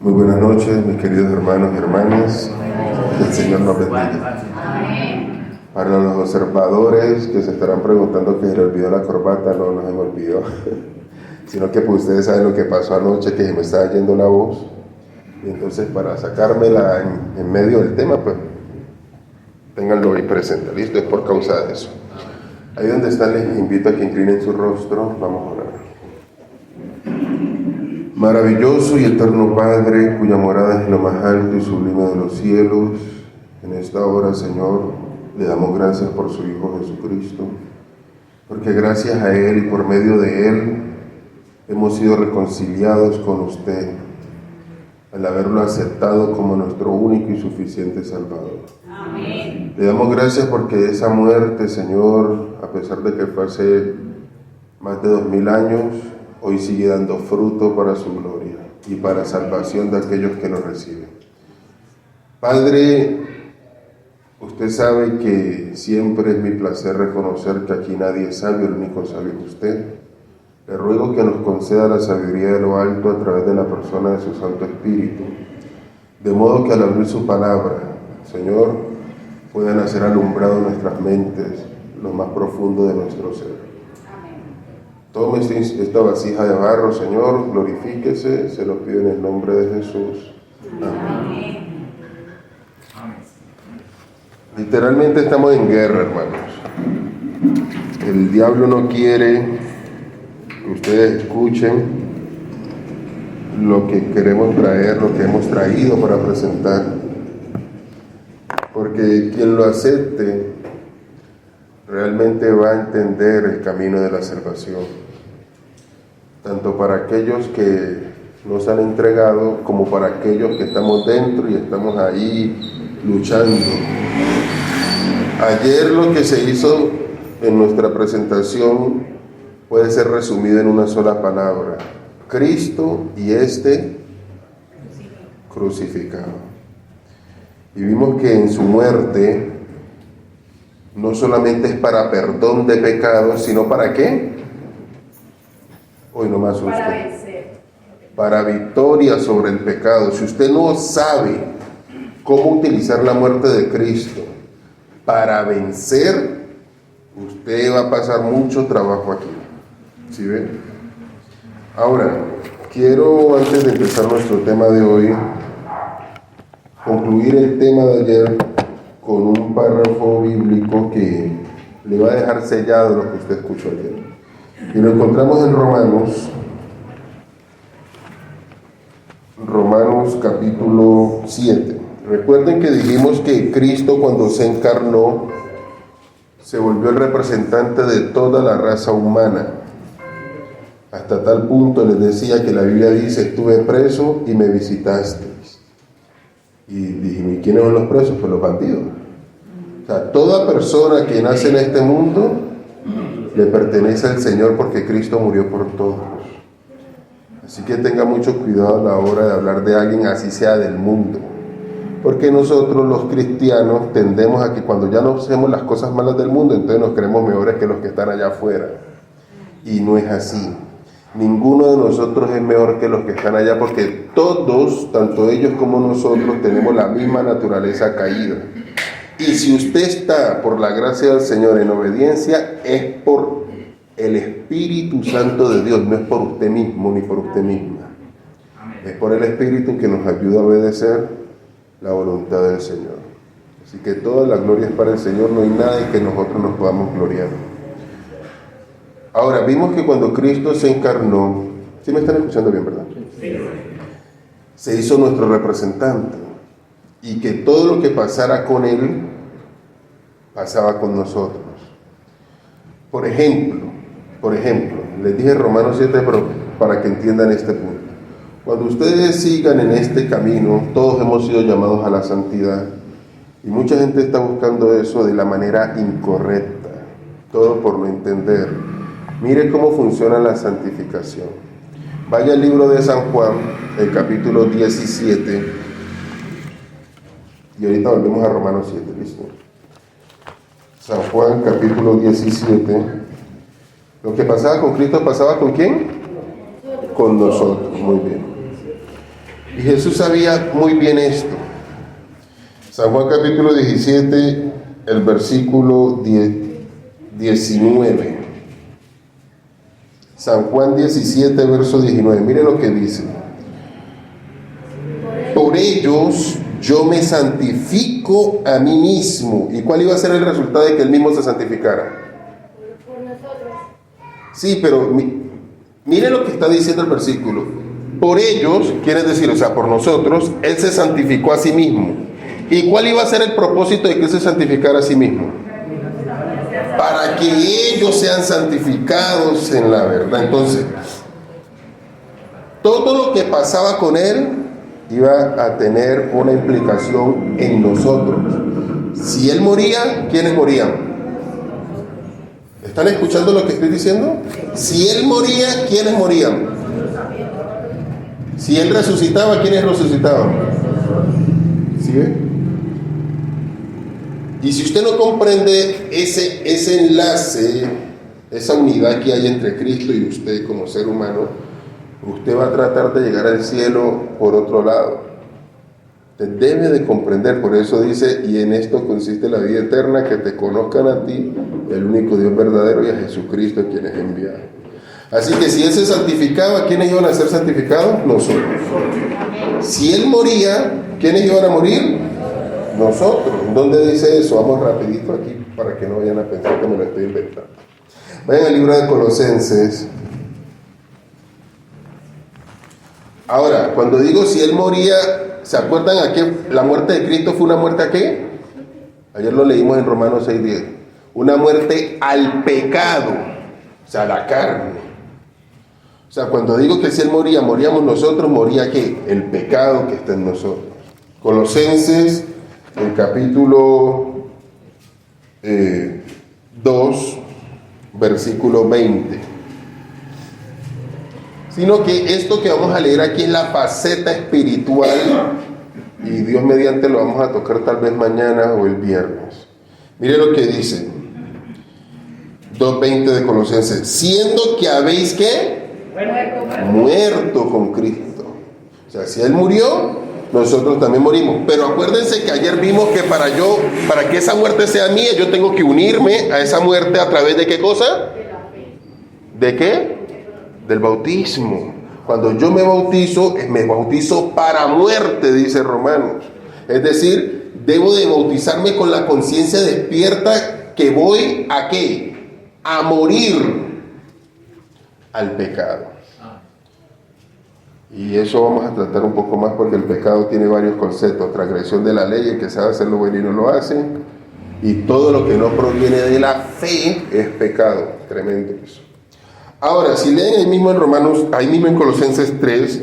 Muy buenas noches, mis queridos hermanos y hermanas. Que el Señor nos bendiga. Para los observadores que se estarán preguntando que se le olvidó la corbata, no se me olvidó, sino que pues ustedes saben lo que pasó anoche, que se me estaba yendo la voz, y entonces para sacármela en medio del tema, pues ténganlo ahí presente, ¿listo? Es por causa de eso. Ahí donde están les invito a que inclinen su rostro, vamos a orar. Maravilloso y eterno Padre, cuya morada es lo más alto y sublime de los cielos, en esta hora, Señor, le damos gracias por su Hijo Jesucristo, porque gracias a Él y por medio de Él hemos sido reconciliados con usted, al haberlo aceptado como nuestro único y suficiente Salvador. Amén. Le damos gracias porque esa muerte, Señor, a pesar de que fue hace más de 2000 años, hoy sigue dando fruto para su gloria y para salvación de aquellos que lo reciben. Padre, usted sabe que siempre es mi placer reconocer que aquí nadie es sabio, el único sabio es usted. Le ruego que nos conceda la sabiduría de lo alto a través de la persona de su Santo Espíritu, de modo que al abrir su palabra, Señor, puedan hacer alumbrado nuestras mentes, lo más profundo de nuestro ser. Tome esta vasija de barro, Señor, glorifíquese, se lo pido en el nombre de Jesús. Amén. Literalmente estamos en guerra, hermanos. El diablo no quiere que ustedes escuchen lo que queremos traer, lo que hemos traído para presentar. Porque quien lo acepte realmente va a entender el camino de la salvación, tanto para aquellos que nos han entregado como para aquellos que estamos dentro y estamos ahí luchando. Ayer lo que se hizo en nuestra presentación puede ser resumido en una sola palabra: Cristo y crucificado. Y vimos que en su muerte no solamente es para perdón de pecados, sino ¿para qué? Hoy no más usted. Para vencer. Para victoria sobre el pecado. Si usted no sabe cómo utilizar la muerte de Cristo para vencer, usted va a pasar mucho trabajo aquí. ¿Sí ven? Ahora, quiero, antes de empezar nuestro tema de hoy, concluir el tema de ayer con un párrafo bíblico que le va a dejar sellado lo que usted escuchó ayer. Y lo encontramos en Romanos capítulo 7. Recuerden que dijimos que Cristo, cuando se encarnó, se volvió el representante de toda la raza humana. Hasta tal punto les decía que la Biblia dice: estuve preso y me visitasteis. Y dijimos: ¿y quiénes son los presos? Pues los bandidos. O sea, toda persona que nace en este mundo le pertenece al Señor, porque Cristo murió por todos. Así que tenga mucho cuidado a la hora de hablar de alguien, así sea del mundo, porque nosotros los cristianos tendemos a que cuando ya no hacemos las cosas malas del mundo, entonces nos creemos mejores que los que están allá afuera, y no es así. Ninguno de nosotros es mejor que los que están allá, porque todos, tanto ellos como nosotros, tenemos la misma naturaleza caída. Y si usted está, por la gracia del Señor, en obediencia, es por el Espíritu Santo de Dios, no es por usted mismo ni por usted misma. Es por el Espíritu que nos ayuda a obedecer la voluntad del Señor. Así que toda la gloria es para el Señor, no hay nada en que nosotros nos podamos gloriar. Ahora, vimos que cuando Cristo se encarnó, ¿sí me están escuchando bien, verdad? Sí. Se hizo nuestro representante, y que todo lo que pasara con Él, pasaba con nosotros. Por ejemplo, les dije Romanos 7, pero para que entiendan este punto. Cuando ustedes sigan en este camino, todos hemos sido llamados a la santidad, y mucha gente está buscando eso de la manera incorrecta, todo por no entender. Mire cómo funciona la santificación. Vaya al libro de San Juan, el capítulo 17, y ahorita volvemos a Romanos 7, ¿listo? San Juan, capítulo 17. Lo que pasaba con Cristo, ¿pasaba con quién? Con nosotros, muy bien. Y Jesús sabía muy bien esto. San Juan capítulo 17, el versículo 19. San Juan 17, verso 19. Mire lo que dice. Por ellos yo me santifico a mí mismo. ¿Y cuál iba a ser el resultado de que él mismo se santificara? Por nosotros. Sí, pero mire lo que está diciendo el versículo. Por ellos, quiere decir, o sea, por nosotros, él se santificó a sí mismo. ¿Y cuál iba a ser el propósito de que él se santificara a sí mismo? Para que ellos sean santificados en la verdad. Entonces, todo lo que pasaba con él iba a tener una implicación en nosotros. Si él moría, ¿quiénes morían? ¿Están escuchando lo que estoy diciendo? Si él moría, ¿quiénes morían? Si él resucitaba, ¿quiénes resucitaban? ¿Sí ve? Y si usted no comprende ese enlace, esa unidad que hay entre Cristo y usted como ser humano, usted va a tratar de llegar al cielo por otro lado. Usted debe de comprender, por eso dice, y en esto consiste la vida eterna, que te conozcan a ti, el único Dios verdadero, y a Jesucristo quien es enviado. Así que si él se santificaba, ¿quiénes iban a ser santificados? Nosotros. Si él moría, ¿quiénes iban a morir? Nosotros. ¿Dónde dice eso? Vamos rapidito aquí para que no vayan a pensar que me lo estoy inventando. Vayan al libro de Colosenses. Ahora, cuando digo si él moría, ¿se acuerdan a qué? La muerte de Cristo fue una muerte a qué? Ayer lo leímos en Romanos 6:10. Una muerte al pecado, o sea, a la carne. O sea, cuando digo que si él moría, moríamos nosotros, ¿moría qué? El pecado que está en nosotros. Colosenses, el capítulo 2, versículo 20. Sino que esto que vamos a leer aquí es la faceta espiritual, y Dios mediante lo vamos a tocar tal vez mañana o el viernes. Mire lo que dice 2:20 de Colosenses: siendo que habéis ¿qué? Muerto con Cristo. O sea, si él murió, nosotros también morimos. Pero acuérdense que ayer vimos que para que esa muerte sea mía, yo tengo que unirme a esa muerte a través de ¿qué cosa? ¿De qué? Del bautismo. Cuando yo me bautizo para muerte, dice Romanos. Es decir, debo de bautizarme con la conciencia despierta que voy ¿a qué? A morir al pecado. Y eso vamos a tratar un poco más, porque el pecado tiene varios conceptos: transgresión de la ley, el que sabe hacer lo bueno y no lo hace, y todo lo que no proviene de la fe es pecado. Tremendo eso. Ahora, si leen ahí mismo en Romanos, ahí mismo en Colosenses 3,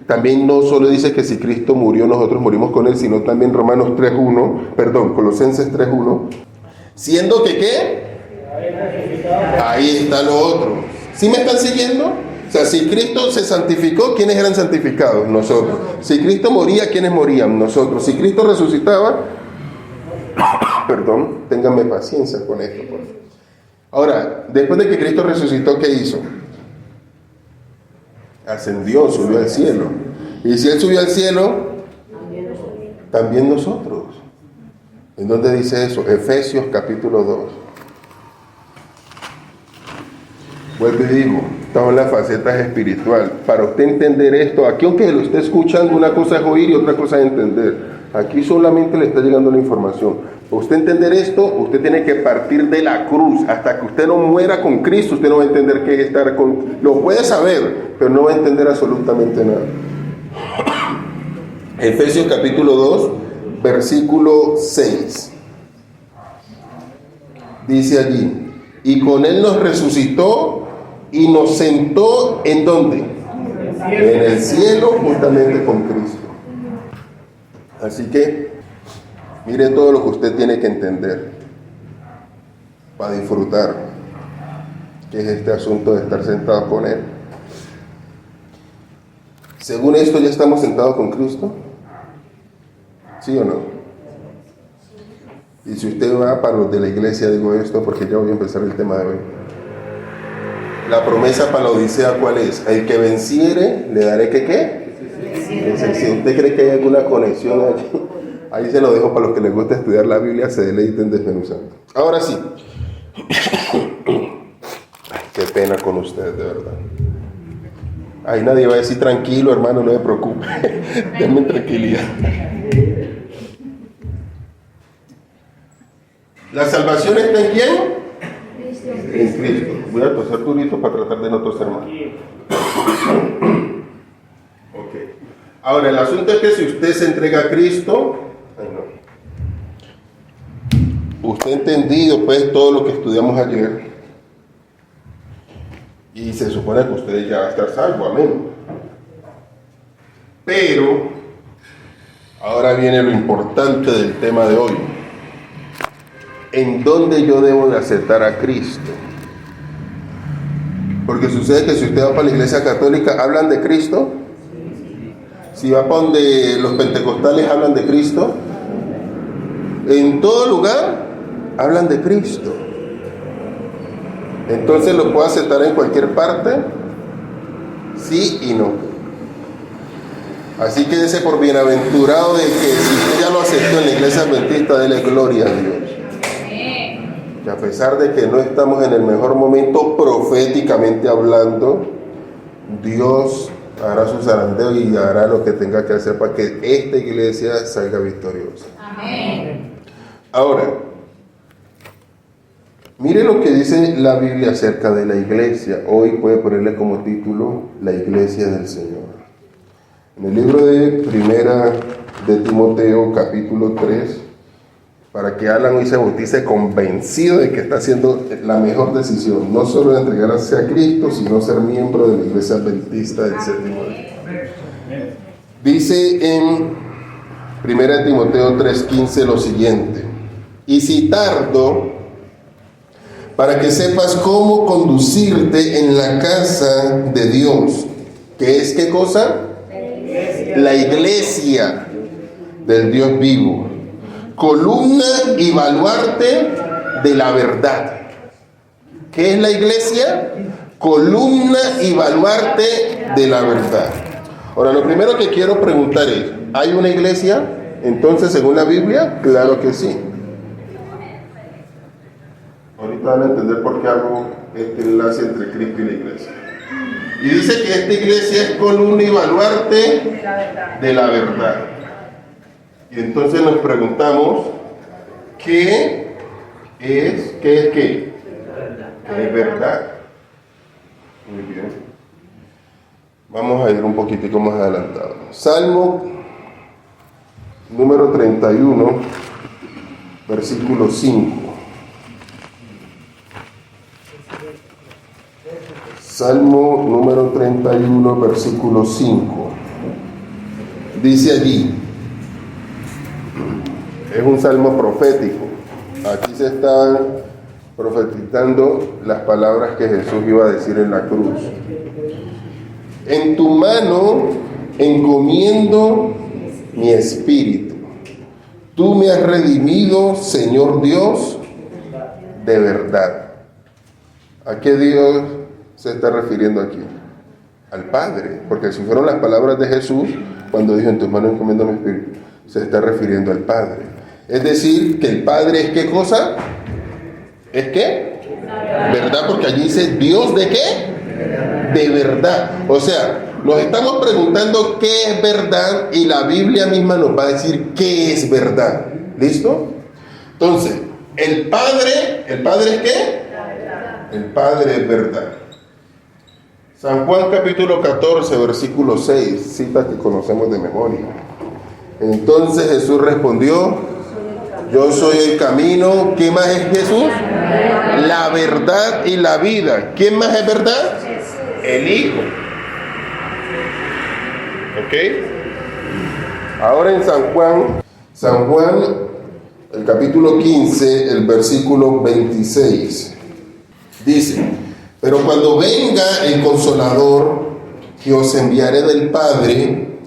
también no solo dice que si Cristo murió, nosotros morimos con él, sino también Colosenses 3:1, siendo que ¿qué? Ahí está lo otro. ¿Sí me están siguiendo? O sea, si Cristo se santificó, ¿quiénes eran santificados? Nosotros. Si Cristo moría, ¿quiénes morían? Nosotros. Si Cristo resucitaba, ténganme paciencia con esto, por favor. Ahora, después de que Cristo resucitó, ¿qué hizo? Ascendió, subió al cielo. Y si él subió al cielo, también nosotros. ¿En dónde dice eso? Efesios capítulo 2. Vuelvo y digo, estamos en la faceta espiritual. Para usted entender esto, aquí aunque lo esté escuchando, una cosa es oír y otra cosa es entender. Aquí solamente le está llegando la información. Para usted entender esto, usted tiene que partir de la cruz. Hasta que usted no muera con Cristo, usted no va a entender qué es estar con... Lo puede saber, pero no va a entender absolutamente nada. Efesios capítulo 2, versículo 6. Dice allí: y con él nos resucitó y nos sentó ¿en dónde? En el cielo, juntamente con Cristo. Así que mire todo lo que usted tiene que entender para disfrutar, que es este asunto de estar sentado con él. Según esto, ¿ya estamos sentados con Cristo? ¿Sí o no? Y si usted va, para los de la iglesia digo esto porque ya voy a empezar el tema de hoy. La promesa para la Odisea, ¿cuál es? El que venciere, le daré ¿qué? Si usted cree que hay alguna conexión allí, ahí se lo dejo para los que les gusta estudiar la Biblia, se deleiten desmenuzando. Ahora sí. Ay, qué pena con ustedes, de verdad. Ahí nadie va a decir tranquilo, hermano, no me preocupe. Denme tranquilidad. ¿La salvación está en quién? En Cristo. Voy a toser durito para tratar de no toser más. Ok. Ahora, el asunto es que si usted se entrega a Cristo, usted ha entendido pues todo lo que estudiamos ayer. Y se supone que usted ya va a estar salvo, amén. Pero, ahora viene lo importante del tema de hoy. ¿En dónde yo debo de aceptar a Cristo? Porque sucede que si usted va para la iglesia católica, ¿hablan de Cristo? Si va para donde los pentecostales hablan de Cristo, en todo lugar hablan de Cristo. Entonces, ¿lo puedo aceptar en cualquier parte? Sí y no. Así que dése por bienaventurado de que si usted ya lo aceptó en la iglesia adventista, dele gloria a Dios. Que a pesar de que no estamos en el mejor momento proféticamente hablando, Dios hará su zarandeo y hará lo que tenga que hacer para que esta iglesia salga victoriosa. Amén. Ahora, mire lo que dice la Biblia acerca de la iglesia. Hoy puede ponerle como título la iglesia del Señor. En el libro de Primera de Timoteo, capítulo 3, para que Alan hoy se bautice convencido de que está haciendo la mejor decisión, no solo de entregarse a Cristo, sino ser miembro de la iglesia adventista del séptimo día. Dice en 1 Timoteo 3:15 lo siguiente: y si tardo, para que sepas cómo conducirte en la casa de Dios, que es ¿qué cosa? La iglesia del Dios vivo, columna y baluarte de la verdad. ¿Qué es la iglesia? Columna y baluarte de la verdad. Ahora, lo primero que quiero preguntar es, ¿hay una iglesia entonces según la Biblia? Claro que sí. Ahorita van a entender por qué hago este enlace entre Cristo y la iglesia. Y dice que esta iglesia es columna y baluarte de la verdad. Y entonces nos preguntamos, ¿qué es qué? ¿Qué es verdad? Muy bien. Vamos a ir un poquitico más adelantado. Salmo número 31, versículo 5. Salmo número 31, versículo 5. Dice allí, es un salmo profético. Aquí se están profetizando las palabras que Jesús iba a decir en la cruz. En tu mano encomiendo mi espíritu. Tú me has redimido, Señor Dios, de verdad. ¿A qué Dios se está refiriendo aquí? Al Padre, porque si fueron las palabras de Jesús cuando dijo en tus manos encomiendo mi espíritu, se está refiriendo al Padre. Es decir, que el Padre es ¿qué cosa? ¿Es qué? ¿Verdad? Porque allí dice Dios de qué? De verdad. O sea, nos estamos preguntando qué es verdad y la Biblia misma nos va a decir qué es verdad. ¿Listo? Entonces, el Padre es ¿qué? El Padre es verdad. San Juan capítulo 14, versículo 6, cita que conocemos de memoria. Entonces Jesús respondió, yo soy el camino. ¿Qué más es Jesús? La verdad y la vida. ¿Quién más es verdad? El Hijo. ¿Ok? Ahora en San Juan, el capítulo 15, el versículo 26, dice, pero cuando venga el Consolador, que os enviaré del Padre,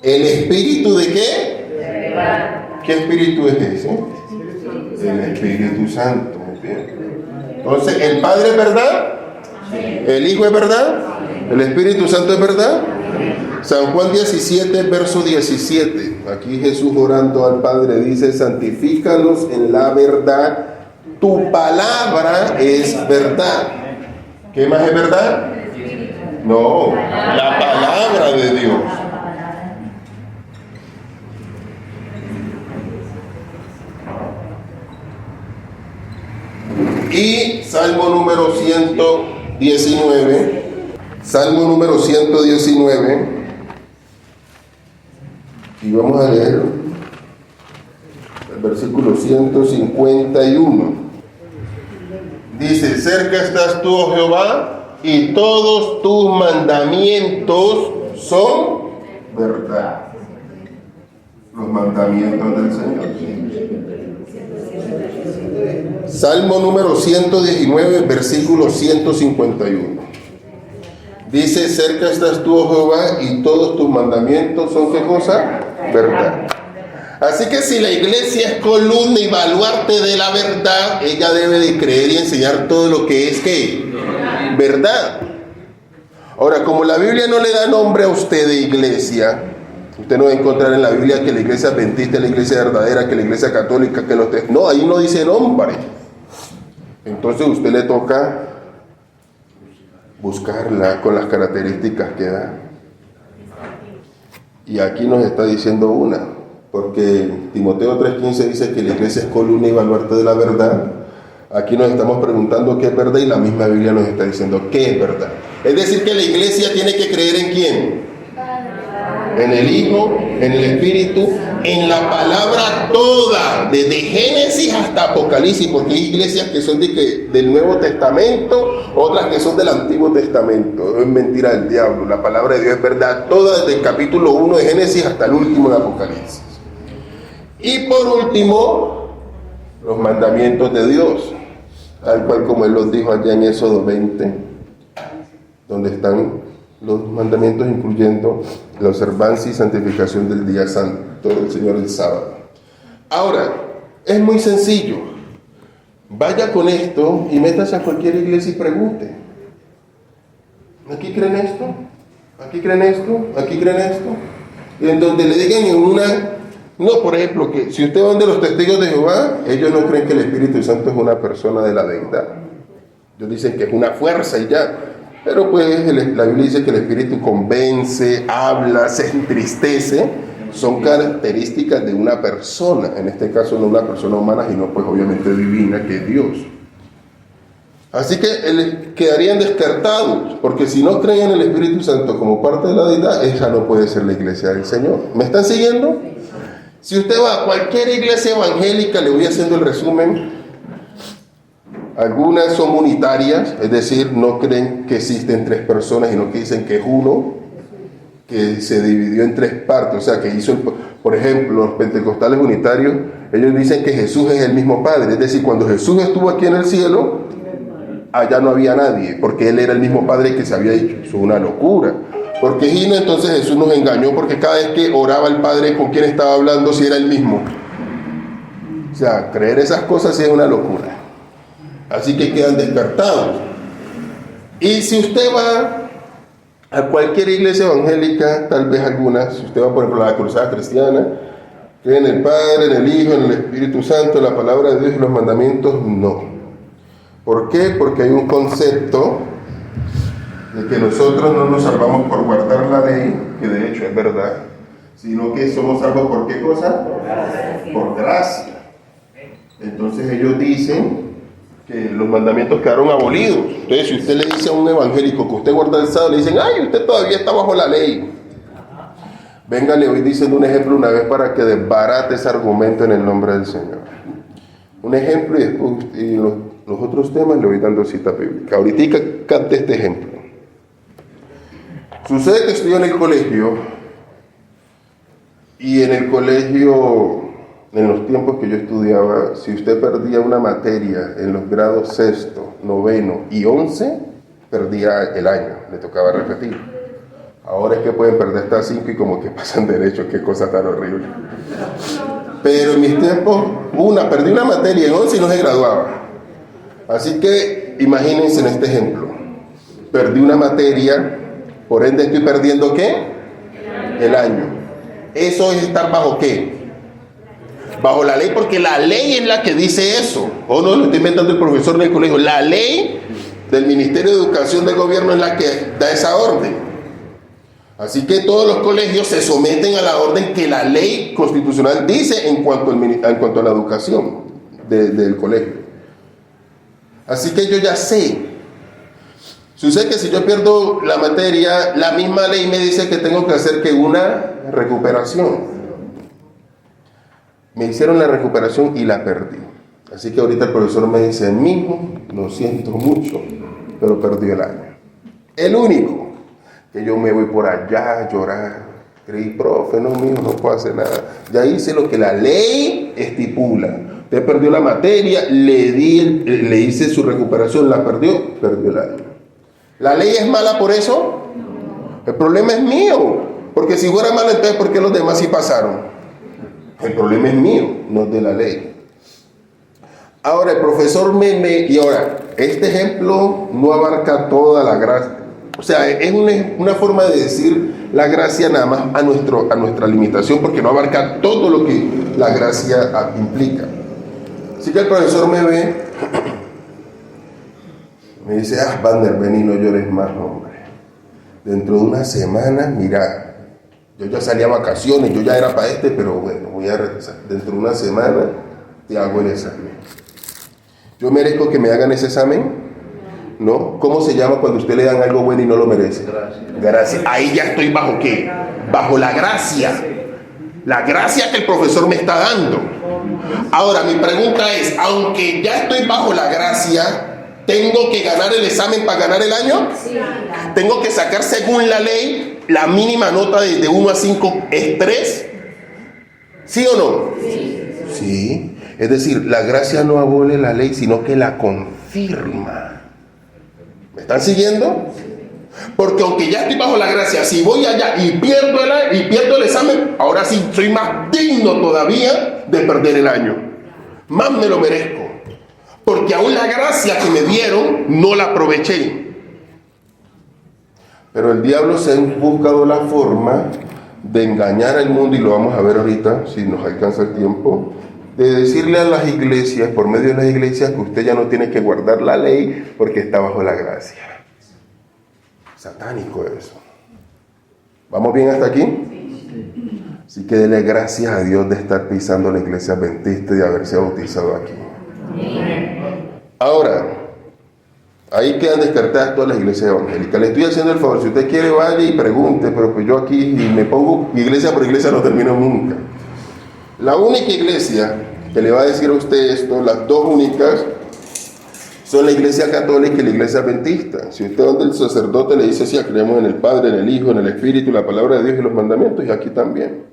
¿el Espíritu de qué? ¿Qué Espíritu es ese? El Espíritu Santo. Muy bien. Entonces, ¿el Padre es verdad? ¿El Hijo es verdad? ¿El Espíritu Santo es verdad? San Juan 17, verso 17. Aquí Jesús orando al Padre dice: santifícalos en la verdad, tu palabra es verdad. ¿Qué más es verdad? No, la palabra de Dios. Y Salmo número 119. Salmo número 119. Y vamos a leer el versículo 151. Dice: cerca estás tú, oh Jehová, y todos tus mandamientos son verdad. Los mandamientos del Señor. Salmo número 119, versículo 151. Dice: cerca estás tú, oh Jehová, y todos tus mandamientos son, ¿qué cosa? Verdad. Así que si la iglesia es columna y baluarte de la verdad, ella debe de creer y enseñar todo lo que es, ¿qué? Verdad. Ahora, como la Biblia no le da nombre a usted de iglesia, usted no va a encontrar en la Biblia que la iglesia adventista es la iglesia verdadera, que la iglesia católica, que los... No, ahí no dice nombre. Entonces a usted le toca buscarla con las características que da. Y aquí nos está diciendo una, porque Timoteo 3:15 dice que la iglesia es columna y baluarte de la verdad. Aquí nos estamos preguntando qué es verdad y la misma Biblia nos está diciendo qué es verdad. Es decir, que la iglesia tiene que creer ¿en quién? En el Hijo, en el Espíritu, en la palabra toda, desde Génesis hasta Apocalipsis, porque hay iglesias que son del Nuevo Testamento, otras que son del Antiguo Testamento. Es mentira del diablo, la palabra de Dios es verdad, toda desde el capítulo 1 de Génesis hasta el último de Apocalipsis. Y por último, los mandamientos de Dios, tal cual como Él los dijo allá en Éxodo 20, donde están los mandamientos, incluyendo la observancia y santificación del día santo del Señor, el sábado. Ahora, es muy sencillo. Vaya con esto y métase a cualquier iglesia y pregunte: ¿aquí creen esto? ¿Aquí creen esto? ¿Aquí creen esto? Y en donde le digan en una... No, por ejemplo, que si usted va donde los testigos de Jehová, ellos no creen que el Espíritu Santo es una persona de la deidad. Ellos dicen que es una fuerza y ya. Pero pues la Biblia dice que el Espíritu convence, habla, se entristece. Son características de una persona, en este caso no una persona humana, sino pues obviamente divina, que es Dios. Así que quedarían descartados, porque si no creen en el Espíritu Santo como parte de la deidad, esa no puede ser la iglesia del Señor. ¿Me están siguiendo? Si usted va a cualquier iglesia evangélica, le voy haciendo el resumen. Algunas son unitarias, es decir, no creen que existen tres personas, sino que dicen que es uno, que se dividió en tres partes. O sea, que hizo, por ejemplo, los pentecostales unitarios, ellos dicen que Jesús es el mismo Padre. Es decir, cuando Jesús estuvo aquí en el cielo, allá no había nadie, porque Él era el mismo Padre que se había dicho. Eso es una locura. Porque Gino, entonces Jesús nos engañó, porque cada vez que oraba el Padre, ¿con quién estaba hablando si era el mismo? O sea, creer esas cosas sí es una locura. Así que quedan descartados. Y si usted va a cualquier iglesia evangélica, tal vez algunas, si usted va por ejemplo a la Cruzada Cristiana, cree en el Padre, en el Hijo, en el Espíritu Santo, la palabra de Dios y los mandamientos, no. ¿Por qué? Porque hay un concepto de que nosotros no nos salvamos por guardar la ley, que de hecho es verdad, sino que somos salvos ¿por qué cosa? Por gracia. Entonces ellos dicen que los mandamientos quedaron abolidos. Entonces, si usted le dice a un evangélico que usted guarda el sábado, le dicen: ay, usted todavía está bajo la ley. Venga, le voy diciendo un ejemplo una vez para que desbarate ese argumento en el nombre del Señor. Un ejemplo y después los otros temas le voy dando cita bíblica. Ahorita cante este ejemplo. Sucede que estoy en el colegio y en el colegio... En los tiempos que yo estudiaba, si usted perdía una materia en los grados 6, 9 y 11, perdía el año, le tocaba repetir. Ahora es que pueden perder hasta 5 y como que pasan derecho, qué cosa tan horrible. Pero en mis tiempos, perdí una materia en 11 y no se graduaba. Así que imagínense en este ejemplo. Perdí una materia Por ende estoy perdiendo ¿qué? El año. Eso es estar bajo ¿qué? Bajo la ley, porque la ley es la que dice eso. O no, lo está inventando el profesor del colegio. La ley del Ministerio de Educación del Gobierno es la que da esa orden. Así que todos los colegios se someten a la orden que la ley constitucional dice en cuanto a la educación del colegio. Así que yo ya sé. Sucede que si yo pierdo la materia, la misma ley me dice que tengo que hacer que una recuperación. Me hicieron la recuperación y la perdí. Así que ahorita el profesor me dice, mijo, lo siento mucho, pero perdí el año. El único que yo me voy por allá a llorar. Creí, profe, no, mijo, no puedo hacer nada. Ya hice lo que la ley estipula. Usted perdió la materia, le hice su recuperación, la perdió el año. ¿La ley es mala por eso? El problema es mío. Porque si fuera malo, entonces ¿por qué los demás sí pasaron? El problema es mío, no es de la ley. Ahora, el profesor y ahora, este ejemplo no abarca toda la gracia. O sea, es una forma de decir la gracia nada más a nuestra limitación, porque no abarca todo lo que la gracia implica. Así que el profesor me ve, me dice, Vander, ven y no llores más, hombre. Dentro de una semana, mira, yo ya salí a vacaciones, yo ya era para pero bueno, voy a regresar. Dentro de una semana te hago el examen. ¿Yo merezco que me hagan ese examen? ¿No? ¿Cómo se llama cuando usted le dan algo bueno y no lo merece? Gracia. Ahí ya estoy bajo ¿qué? Bajo la gracia. La gracia que el profesor me está dando. Ahora, mi pregunta es, aunque ya estoy bajo la gracia, ¿tengo que ganar el examen para ganar el año? Sí. ¿Tengo que sacar según la ley la mínima nota de 1 a 5 es 3? ¿Sí o no? Sí. Sí. Es decir, la gracia no abole la ley, sino que la confirma. ¿Me están siguiendo? Porque aunque ya estoy bajo la gracia, si voy allá y pierdo el examen, ahora sí soy más digno todavía de perder el año. Más me lo merezco. Porque aún la gracia que me dieron no la aproveché. Pero el diablo se ha buscado la forma de engañar al mundo, y lo vamos a ver ahorita, si nos alcanza el tiempo, de decirle a las iglesias, por medio de las iglesias, que usted ya no tiene que guardar la ley porque está bajo la gracia. Satánico eso. ¿Vamos bien hasta aquí? Así que dele gracias a Dios de estar pisando la iglesia adventista y de haberse bautizado aquí. Ahora, ahí quedan descartadas todas las iglesias evangélicas. Le estoy haciendo el favor, si usted quiere vaya y pregunte, pero pues yo aquí me pongo iglesia por iglesia, no termino nunca. La única iglesia que le va a decir a usted esto, las dos únicas, son la iglesia católica y la iglesia adventista. Si usted donde el sacerdote le dice, sí, creemos en el Padre, en el Hijo, en el Espíritu, la palabra de Dios y los mandamientos, y aquí también.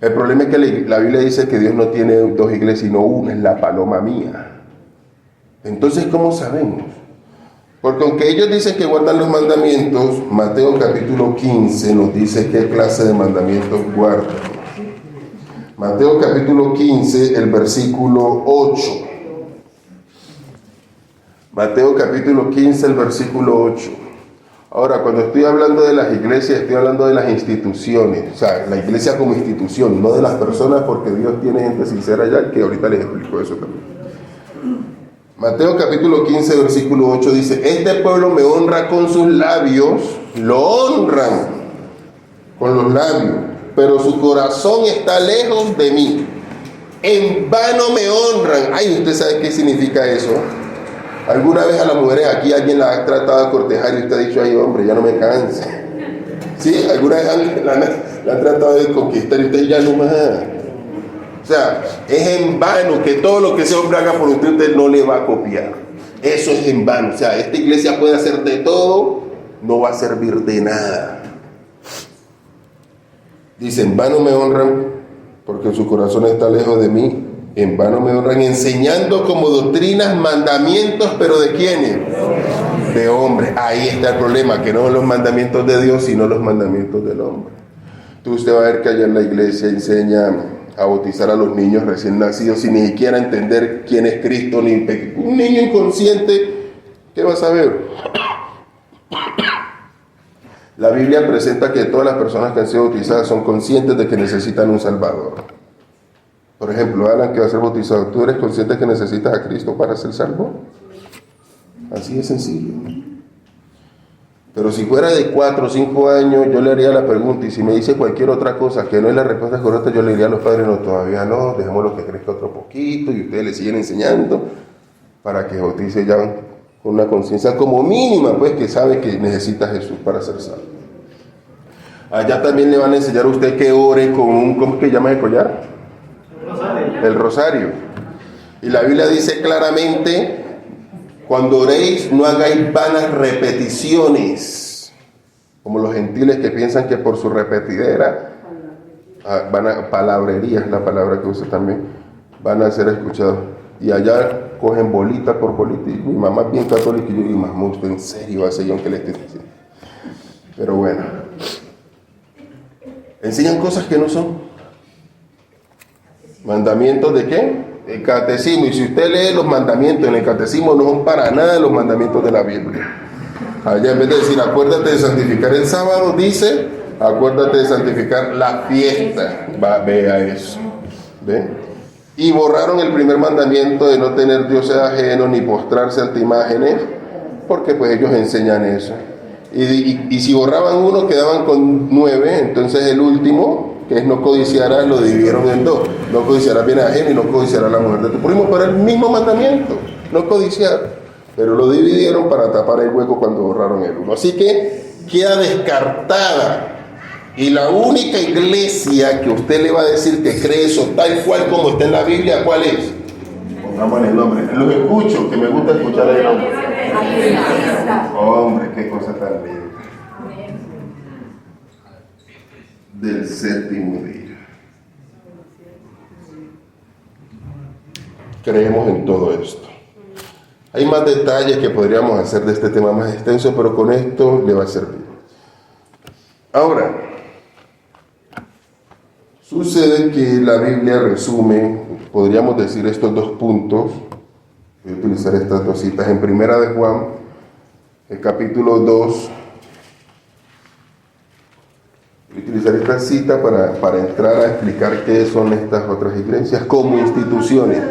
El problema es que la Biblia dice que Dios no tiene dos iglesias, sino una, es la paloma mía. Entonces, ¿cómo sabemos? Porque aunque ellos dicen que guardan los mandamientos, Mateo capítulo 15 nos dice qué clase de mandamientos guardan. Mateo capítulo 15, el versículo 8. Mateo capítulo 15, el versículo 8. Ahora, cuando estoy hablando de las iglesias, estoy hablando de las instituciones. O sea, la iglesia como institución, no de las personas, porque Dios tiene gente sincera allá, que ahorita les explico eso también. Mateo capítulo 15, versículo 8 dice, este pueblo me honra con sus labios, lo honran con los labios, pero su corazón está lejos de mí. En vano me honran. Ay, ¿usted sabe qué significa eso? ¿Alguna vez a las mujeres aquí alguien las ha tratado de cortejar y usted ha dicho, ay hombre, ya no me canse? ¿Sí? ¿Alguna vez la han tratado de conquistar y usted ya no más? O sea, es en vano que todo lo que ese hombre haga por usted no le va a copiar. Eso es en vano. O sea, esta iglesia puede hacer de todo, no va a servir de nada. Dice, en vano me honran porque su corazón está lejos de mí. En vano me honran enseñando como doctrinas mandamientos, pero ¿de quiénes? De hombres. Ahí está el problema, que no son los mandamientos de Dios, sino los mandamientos del hombre. Entonces usted va a ver que allá en la iglesia enseña a bautizar a los niños recién nacidos sin ni siquiera entender quién es Cristo, ni un niño inconsciente, ¿qué va a saber? La Biblia presenta que todas las personas que han sido bautizadas son conscientes de que necesitan un Salvador. Por ejemplo, Alan, que va a ser bautizado, ¿tú eres consciente de que necesitas a Cristo para ser salvo? Así de sencillo. Pero si fuera de 4 o 5 años, yo le haría la pregunta, y si me dice cualquier otra cosa que no es la respuesta correcta, yo le diría a los padres, no, todavía no, dejémoslo que crezca otro poquito, y ustedes le siguen enseñando, para que bautice ya con una conciencia como mínima, pues, que sabe que necesita a Jesús para ser salvo. Allá también le van a enseñar a usted que ore con un, ¿cómo es que llama el collar? El rosario. Y la Biblia dice claramente, cuando oréis no hagáis vanas repeticiones, como los gentiles que piensan que por su repetidera, palabrería es la palabra que usa también, van a ser escuchados. Y allá cogen bolita por bolita, y mi mamá es bien católica, y yo digo, mamá, ¿usted en serio hace yo que le estoy diciendo? Pero bueno, enseñan cosas que no son. ¿Mandamientos de qué? El catecismo. Y si usted lee los mandamientos en el catecismo, no son para nada los mandamientos de la Biblia. Allá en vez de decir, acuérdate de santificar el sábado, dice, acuérdate de santificar la fiesta. Vea eso. ¿Ve? Y borraron el primer mandamiento de no tener dioses ajenos ni postrarse ante imágenes, porque pues ellos enseñan eso. Y si borraban uno, quedaban con 9, entonces el último, que es no codiciarás, lo dividieron en 2. No codiciarás bien ajeno y no codiciarás la mujer de tu primo, pero el mismo mandamiento, no codiciar. Pero lo dividieron para tapar el hueco cuando borraron el 1. Así que queda descartada. Y la única iglesia que usted le va a decir que cree eso tal cual como está en la Biblia, ¿cuál es? Pongamos el nombre. Los escucho, que me gusta escuchar el nombre. Hombre, qué cosa tan linda. Del séptimo día. Creemos en todo esto. Hay más detalles que podríamos hacer de este tema más extenso, pero con esto le va a servir. Ahora, sucede que la Biblia resume, podríamos decir, estos 2 puntos. Voy a utilizar estas 2 citas en Primera de Juan, el capítulo 2. Voy a utilizar esta cita para entrar a explicar qué son estas otras iglesias como instituciones.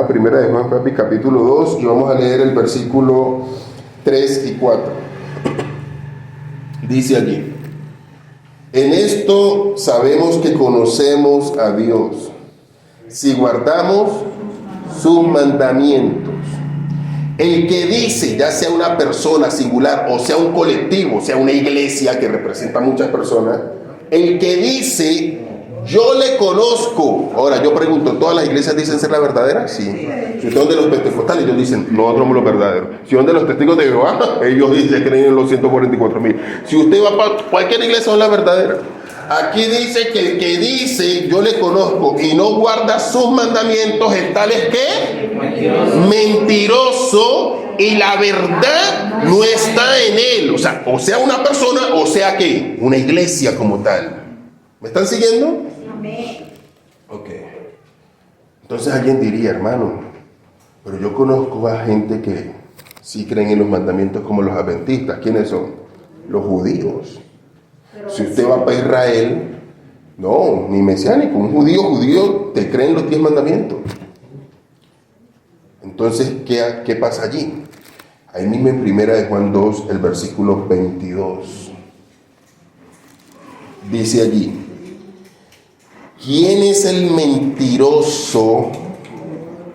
Primera de Juan, capítulo 2, y vamos a leer el versículo 3 y 4. Dice allí: en esto sabemos que conocemos a Dios, si guardamos sus mandamientos. El que dice, ya sea una persona singular o sea un colectivo, sea una iglesia que representa a muchas personas, el que dice, yo le conozco. Ahora yo pregunto, ¿todas las iglesias dicen ser la verdadera? Sí. Si son de los pentecostales, ellos dicen, nosotros somos los verdaderos. Si son de los testigos de Jehová, ellos dicen, creen en los 144,000. Si usted va para cualquier iglesia, son la verdadera. Aquí dice que el que dice, yo le conozco, y no guarda sus mandamientos, es tal es que mentiroso, y la verdad no está en él. O sea una persona, o sea que una iglesia como tal. ¿Me están siguiendo? Amén. Ok. Entonces alguien diría, hermano, pero yo conozco a gente que sí creen en los mandamientos como los adventistas. ¿Quiénes son? Los judíos. Si usted va para Israel, no, ni mesiánico, un judío te cree en los 10 mandamientos. Entonces, ¿qué pasa allí? Ahí mismo en Primera de Juan 2, el versículo 22. Dice allí: ¿quién es el mentiroso?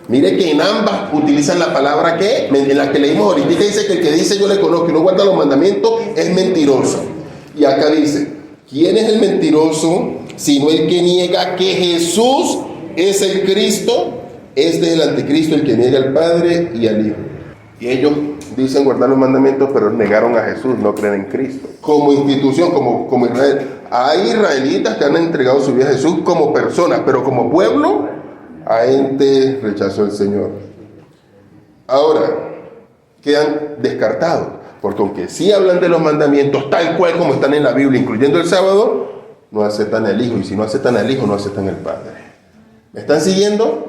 Mire que en ambas utilizan la palabra que, en la que leímos ahorita, dice que el que dice yo le conozco y no guarda los mandamientos es mentiroso. Y acá dice, ¿quién es el mentiroso? Sino el que niega que Jesús es el Cristo. Este es el anticristo, el que niega al Padre y al Hijo. Y ellos dicen guardar los mandamientos, pero negaron a Jesús, no creen en Cristo. Como institución, como Israel. Hay israelitas que han entregado su vida a Jesús como personas, pero como pueblo, a gente rechazó al Señor. Ahora, quedan descartados, porque aunque sí hablan de los mandamientos tal cual como están en la Biblia, incluyendo el sábado, no aceptan al Hijo, y si no aceptan al Hijo, no aceptan al Padre. ¿Me están siguiendo?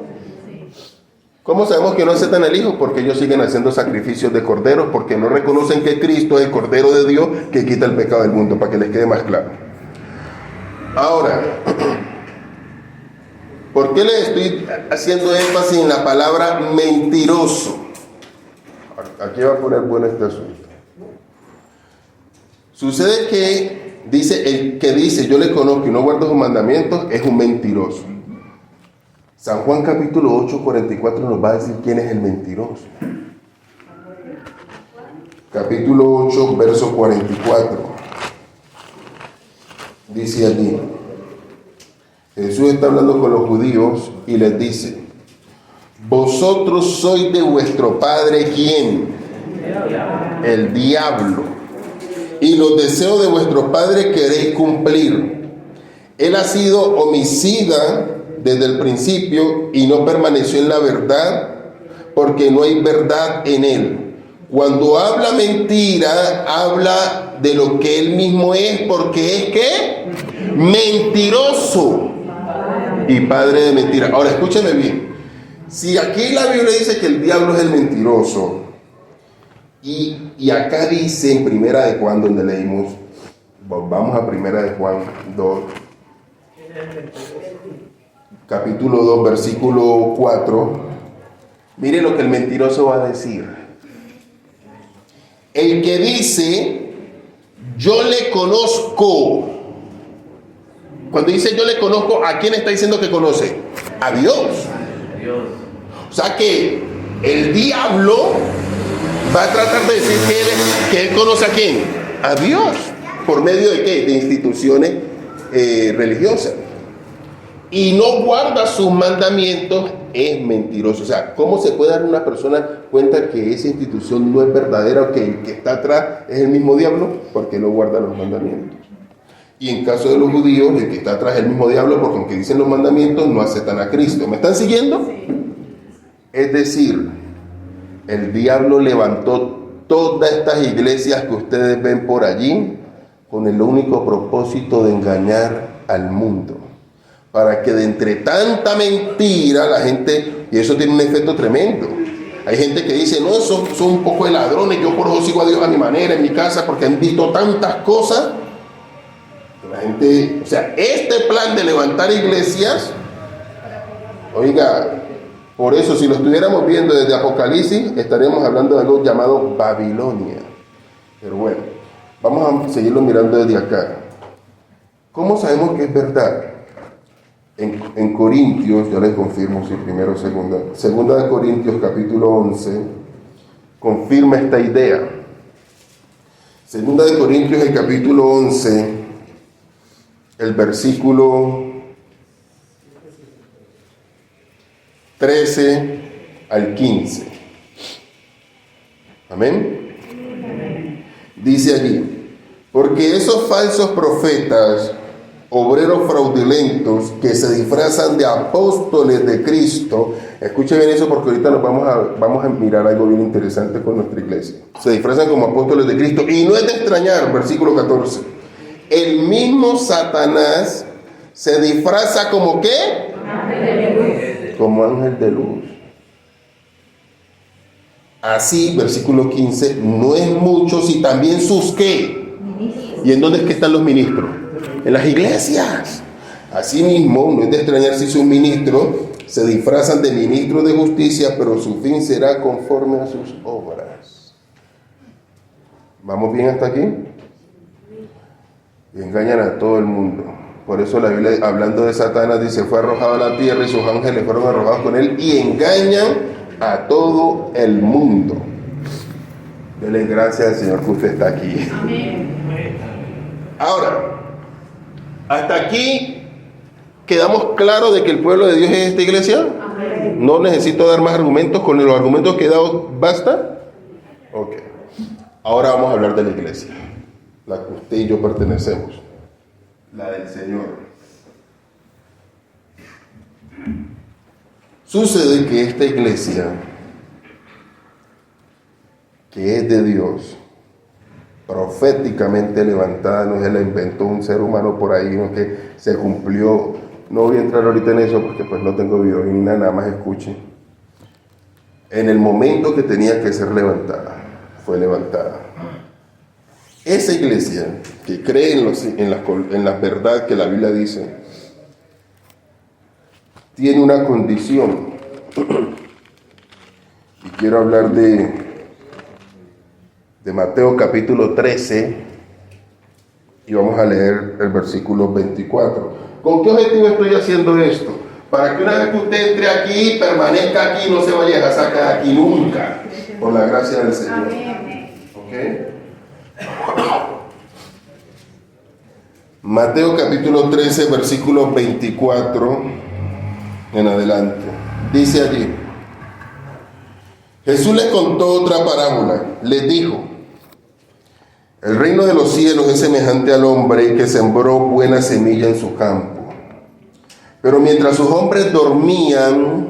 ¿Cómo sabemos que no aceptan al Hijo? Porque ellos siguen haciendo sacrificios de corderos, porque no reconocen que Cristo es el Cordero de Dios que quita el pecado del mundo, para que les quede más claro. Ahora, ¿por qué les estoy haciendo énfasis en la palabra mentiroso? Aquí va a poner bueno este asunto. Sucede que el que dice yo le conozco y no guardo sus mandamientos es un mentiroso. San Juan capítulo 8, 44 nos va a decir quién es el mentiroso. Capítulo 8, verso 44. Dice allí, Jesús está hablando con los judíos y les dice, vosotros sois de vuestro padre ¿quién? El diablo. Y los deseos de vuestro padre queréis cumplir. Él ha sido homicida desde el principio y no permaneció en la verdad porque no hay verdad en él. Cuando habla mentira, habla de lo que él mismo es porque es ¿qué? Mentiroso y padre de mentira. Ahora escúchame bien. Si aquí la Biblia dice que el diablo es el mentiroso y acá dice en Primera de Juan donde leímos, vamos a Primera de Juan 2, capítulo 2, versículo 4. Mire lo que el mentiroso va a decir. El que dice, yo le conozco. Cuando dice yo le conozco, ¿a quién está diciendo que conoce? A Dios. O sea que el diablo va a tratar de decir que él conoce a quién. A Dios. ¿Por medio de qué? De instituciones religiosas. Y no guarda sus mandamientos, es mentiroso. O sea, ¿cómo se puede dar una persona cuenta que esa institución no es verdadera o que el que está atrás es el mismo diablo? Porque no guarda los mandamientos. Y en caso de los judíos, el que está atrás es el mismo diablo porque aunque dicen los mandamientos, no aceptan a Cristo. ¿Me están siguiendo? Sí. Es decir, el diablo levantó todas estas iglesias que ustedes ven por allí con el único propósito de engañar al mundo. Para que de entre tanta mentira la gente, y eso tiene un efecto tremendo. Hay gente que dice, no, son un poco de ladrones, yo por eso sigo a Dios a mi manera, en mi casa, porque han visto tantas cosas. La gente, o sea, este plan de levantar iglesias, oiga, por eso si lo estuviéramos viendo desde Apocalipsis, estaríamos hablando de algo llamado Babilonia. Pero bueno, vamos a seguirlo mirando desde acá. ¿Cómo sabemos que es verdad? En Corintios, yo les confirmo si primero o segunda de Corintios capítulo 11, confirma esta idea. Segunda de Corintios el capítulo 11, el versículo 13 al 15. Amén. Dice allí, porque esos falsos profetas, obreros fraudulentos que se disfrazan de apóstoles de Cristo, escuchen bien eso porque ahorita nos vamos a mirar algo bien interesante con nuestra iglesia. Se disfrazan como apóstoles de Cristo y no es de extrañar, versículo 14. El mismo Satanás se disfraza como ¿qué? Ángel de luz. Como ángel de luz. Así, versículo 15, no es mucho si también sus ¿qué? Ministros. ¿Y en dónde es que están los ministros? En las iglesias. Asimismo, no es de extrañar si sus ministros se disfrazan de ministros de justicia, pero su fin será conforme a sus obras. ¿Vamos bien hasta aquí? Y engañan a todo el mundo. Por eso la Biblia, hablando de Satanás, dice, fue arrojado a la tierra y sus ángeles fueron arrojados con él y engañan a todo el mundo. Dele gracias al Señor que usted está aquí. Amén. Ahora, hasta aquí quedamos claros de que el pueblo de Dios es esta iglesia. Amén. No necesito dar más argumentos, con los argumentos que he dado basta. Ok. Ahora vamos a hablar de la iglesia, la que usted y yo pertenecemos, la del Señor. Sucede que esta iglesia, que es de Dios, proféticamente levantada, no se la inventó un ser humano por ahí, no que se cumplió. No voy a entrar ahorita en eso porque pues no tengo video ni nada más escuchen. en el momento que tenía que ser levantada, fue levantada. Esa iglesia que cree en la verdad que la Biblia dice, tiene una condición. Y quiero hablar de Mateo capítulo 13 y vamos a leer el versículo 24. ¿Con qué objetivo estoy haciendo esto? Para que una vez que usted entre aquí, permanezca aquí, no se vaya a sacar aquí nunca, por la gracia del Señor. ¿Ok? Mateo capítulo 13, versículo 24 en adelante. Dice allí: Jesús les contó otra parábola. Les dijo: el reino de los cielos es semejante al hombre que sembró buena semilla en su campo. Pero mientras sus hombres dormían,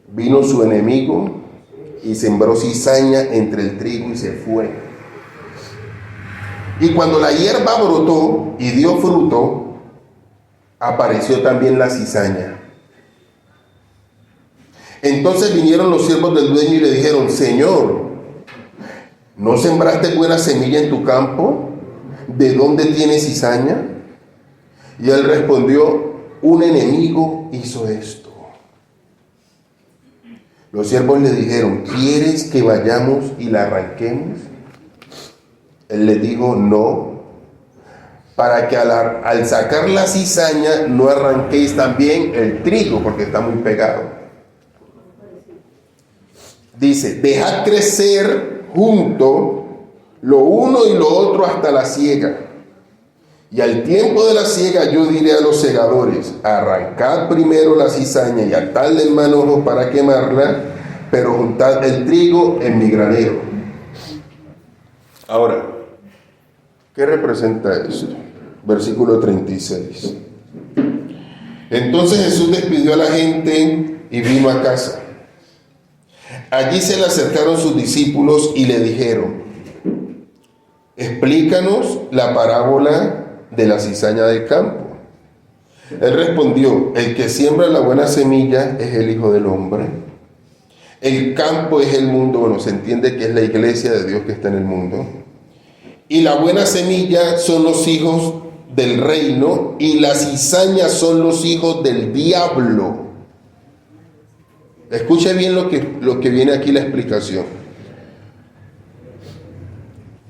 vino su enemigo y sembró cizaña entre el trigo y se fue. Y cuando la hierba brotó y dio fruto, apareció también la cizaña. Entonces vinieron los siervos del dueño y le dijeron: Señor, ¿no sembraste buena semilla en tu campo? ¿De dónde tienes cizaña? Y él respondió: un enemigo hizo esto. Los siervos le dijeron: ¿quieres que vayamos y la arranquemos? Él les dijo: no, para que al sacar la cizaña no arranquéis también el trigo, porque está muy pegado. Dice: dejad crecer junto lo uno y lo otro hasta la siega. Y al tiempo de la siega yo diré a los segadores: arrancad primero la cizaña y atadla en manojos para quemarla, pero juntad el trigo en mi granero. Ahora, ¿qué representa esto? Versículo 36. Entonces Jesús despidió a la gente y vino a casa. Allí se le acercaron sus discípulos y le dijeron: explícanos la parábola de la cizaña del campo. Él respondió: el que siembra la buena semilla es el Hijo del Hombre. El campo es el mundo. Bueno, se entiende que es la iglesia de Dios que está en el mundo. Y la buena semilla son los hijos del reino, y la cizaña son los hijos del diablo. Escuche bien lo que viene aquí la explicación.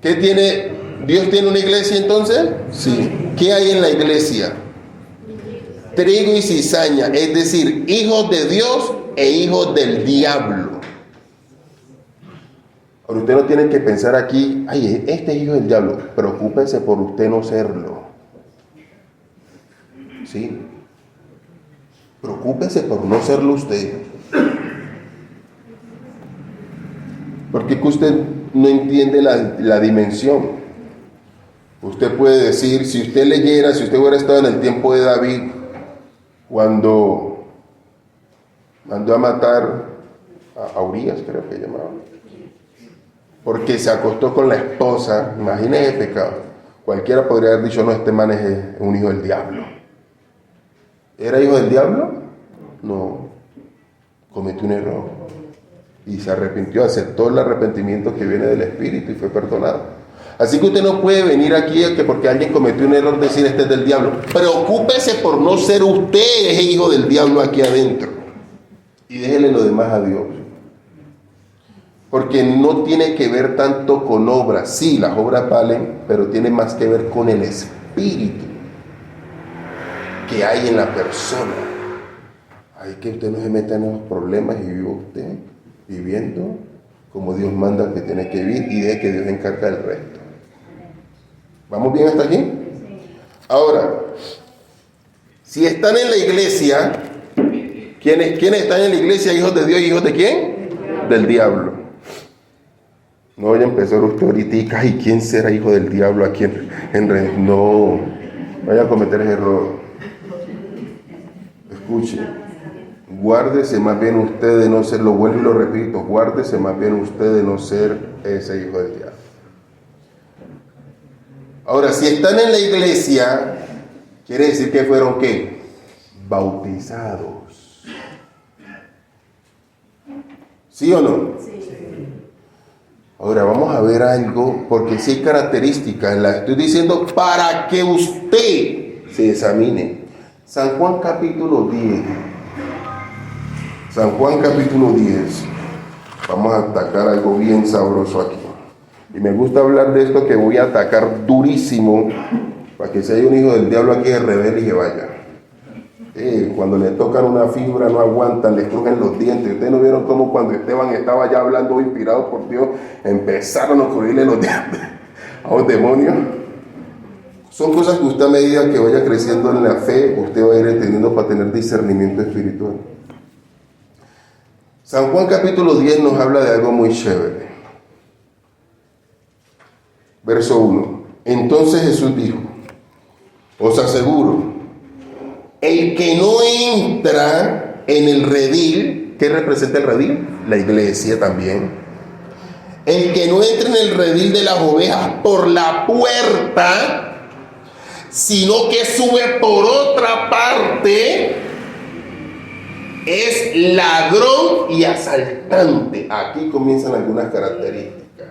¿Qué tiene? ¿Dios tiene una iglesia entonces? Sí. ¿Qué hay en la iglesia? Trigo y cizaña, es decir, hijos de Dios e hijos del diablo. Ahora usted no tiene que pensar aquí: ay, este es hijo del diablo. Preocúpese por usted no serlo. ¿Sí? Preocúpese por no serlo usted. Porque que usted no entiende la dimensión. Usted puede decir, si usted leyera, si usted hubiera estado en el tiempo de David, cuando mandó a matar a Urías, creo que llamaba, porque se acostó con la esposa. Imagínese el pecado. Cualquiera podría haber dicho: no, este man es un hijo del diablo. ¿Era hijo del diablo? No. Cometió un error y se arrepintió, aceptó el arrepentimiento que viene del Espíritu y fue perdonado. Así que usted no puede venir aquí a que porque alguien cometió un error decir: este es del diablo. Preocúpese por no ser usted ese hijo del diablo aquí adentro y déjele lo demás a Dios. Porque no tiene que ver tanto con obras. Sí, las obras valen, pero tiene más que ver con el espíritu que hay en la persona. Hay que usted no se meta en esos problemas y viva usted viviendo como Dios manda que tiene que vivir y deje que Dios se encargue del resto. ¿Vamos bien hasta aquí? Ahora, si están en la iglesia, ¿quiénes están en la iglesia? ¿Hijos de Dios y hijos de quién? Del diablo. No vaya a empezar usted ahorita: ¿y quién será hijo del diablo aquí en red? No, vaya a cometer ese error. Escuche, guárdese más bien usted de no ser, lo vuelvo y lo repito, guárdese más bien usted de no ser ese hijo del diablo. Ahora, si están en la iglesia, quiere decir que fueron ¿qué? Bautizados. ¿Sí o no? Ahora vamos a ver algo, porque sí hay características. Estoy diciendo para que usted se examine. San Juan capítulo 10. San Juan capítulo 10. Vamos a atacar algo bien sabroso aquí. Y me gusta hablar de esto que voy a atacar durísimo, para que si hay un hijo del diablo aquí de rebelde y que vaya. Cuando le tocan una fibra no aguantan, les crujen los dientes. Ustedes no vieron cómo cuando Esteban estaba ya hablando inspirado por Dios, empezaron a crujirle los dientes a los demonios. Son cosas que usted, a medida que vaya creciendo en la fe, usted va a ir entendiendo para tener discernimiento espiritual. San Juan capítulo 10 nos habla de algo muy chévere. Verso 1. Entonces Jesús dijo: os aseguro, el que no entra en el redil, ¿qué representa el redil? La iglesia también. El que no entra en el redil de las ovejas por la puerta, sino que sube por otra parte, es ladrón y asaltante. Aquí comienzan algunas características.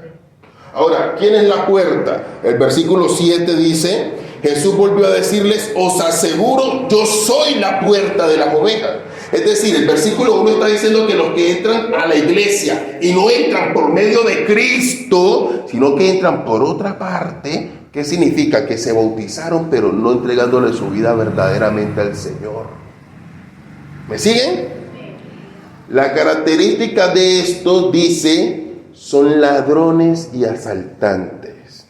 Ahora, ¿quién es la puerta? El versículo 7 dice: Jesús volvió a decirles: os aseguro, yo soy la puerta de las ovejas. Es decir, el versículo 1 está diciendo que los que entran a la iglesia y no entran por medio de Cristo, sino que entran por otra parte, ¿qué significa? Que se bautizaron, pero no entregándole su vida verdaderamente al Señor. ¿Me siguen? La característica de esto dice: son ladrones y asaltantes.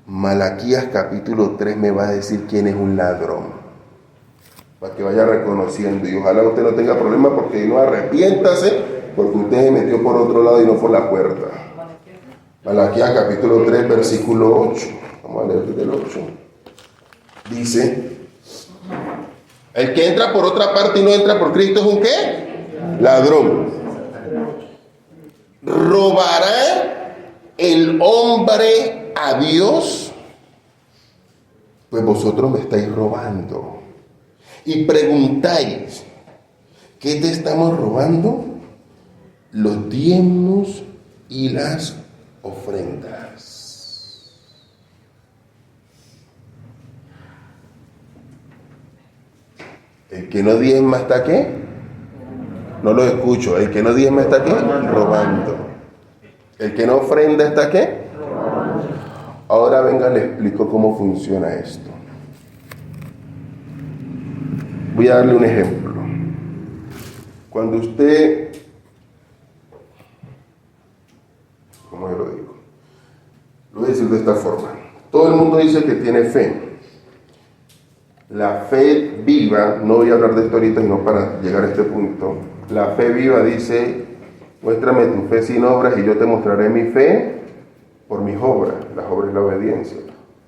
Malaquías capítulo 3 me va a decir quién es un ladrón, para que vaya reconociendo, y ojalá usted no tenga problema, porque no, arrepiéntase, porque usted se metió por otro lado y no por la puerta. Malaquías capítulo 3 versículo 8, vamos a leer desde el 8. Dice: el que entra por otra parte y no entra por Cristo es un ¿qué? Ladrón. ¿Robará el hombre a Dios? Pues vosotros me estáis robando. Y preguntáis: ¿qué te estamos robando? Los diezmos y las ofrendas. El que no diezma está ¿qué? No lo escucho. El que no diezma está ¿qué? Robando. El que no ofrenda está ¿qué? Ahora venga, le explico cómo funciona esto. Voy a darle un ejemplo. Cuando usted, ¿cómo yo lo digo? Lo voy a decir de esta forma. Todo el mundo dice que tiene fe. La fe viva, no voy a hablar de esto ahorita, sino para llegar a este punto. La fe viva dice: muéstrame tu fe sin obras y yo te mostraré mi fe por mis obras. Las obras es la obediencia.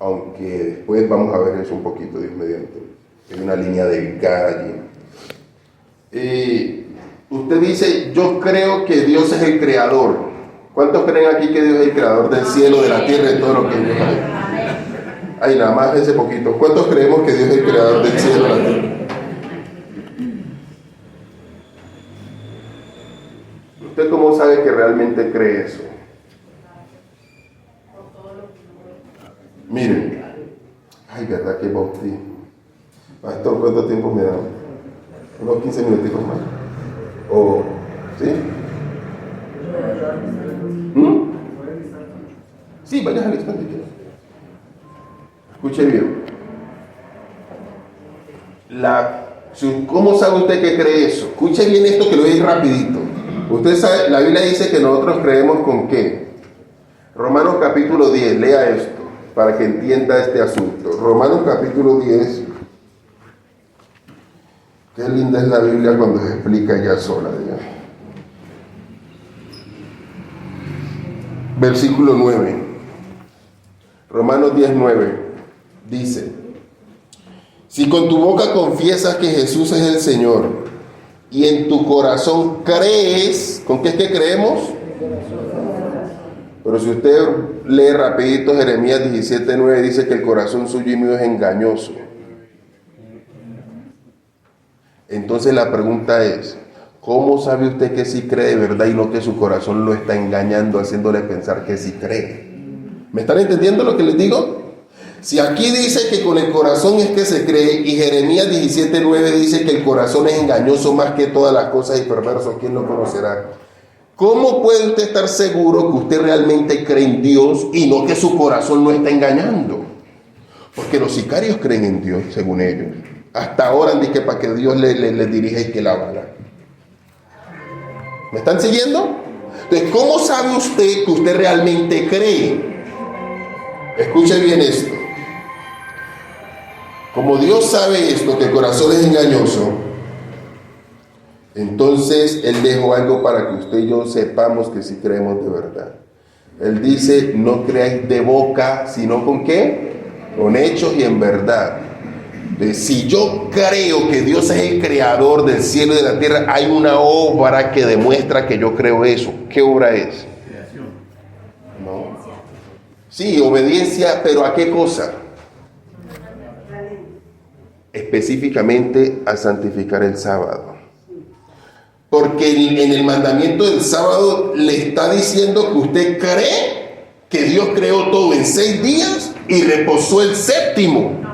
Aunque después vamos a ver eso un poquito, Dios mediante. Hay una línea delgada allí. Usted dice: yo creo que Dios es el creador. ¿Cuántos creen aquí que Dios es el creador del cielo, de la tierra y de todo lo que hay? Ay, nada más ese poquito. ¿Cuántos creemos que Dios es el creador del cielo y de la tierra? ¿Usted cómo sabe que realmente cree eso? Miren. Ay, verdad que bautismo. Pastor, ¿cuánto tiempo me da? Unos 15 minutitos más. ¿O sí? Sí, vayas al instante. Escuche bien. ¿Cómo sabe usted que cree eso? Escuche bien esto, que lo voy a ir rapidito. Usted sabe, la Biblia dice que nosotros creemos ¿con qué? Romanos capítulo 10, lea esto para que entienda este asunto. Romanos capítulo 10. Qué linda es la Biblia cuando se explica ella sola. ¿Ya? Versículo 9. Romanos 10, 9. Dice: si con tu boca confiesas que Jesús es el Señor y en tu corazón crees, ¿con qué es que creemos? Pero si usted lee rapidito Jeremías 17:9, dice que el corazón suyo y mío es engañoso. Entonces la pregunta es: ¿cómo sabe usted que sí cree de verdad y no que su corazón lo está engañando, haciéndole pensar que sí cree? ¿Me están entendiendo lo que les digo? Si aquí dice que con el corazón es que se cree, y Jeremías 17:9 dice que el corazón es engañoso más que todas las cosas y perverso, ¿quién lo conocerá? ¿Cómo puede usted estar seguro que usted realmente cree en Dios y no que su corazón lo está engañando? Porque los sicarios creen en Dios, según ellos. Hasta ahora han dicho que para que Dios les dirija y que la bala. ¿Me están siguiendo? Entonces, ¿cómo sabe usted que usted realmente cree? Escuche bien esto. Como Dios sabe esto, que el corazón es engañoso, entonces Él dejó algo para que usted y yo sepamos que sí creemos de verdad. Él dice, no creáis de boca, sino ¿con qué? Con hechos y en verdad. Si yo creo que Dios es el creador del cielo y de la tierra, hay una obra que demuestra que yo creo eso. ¿Qué obra es? Creación. No. Sí, obediencia, pero ¿a qué cosa? Específicamente a santificar el sábado. Porque en el mandamiento del sábado le está diciendo que usted cree que Dios creó todo en 6 días y reposó el séptimo.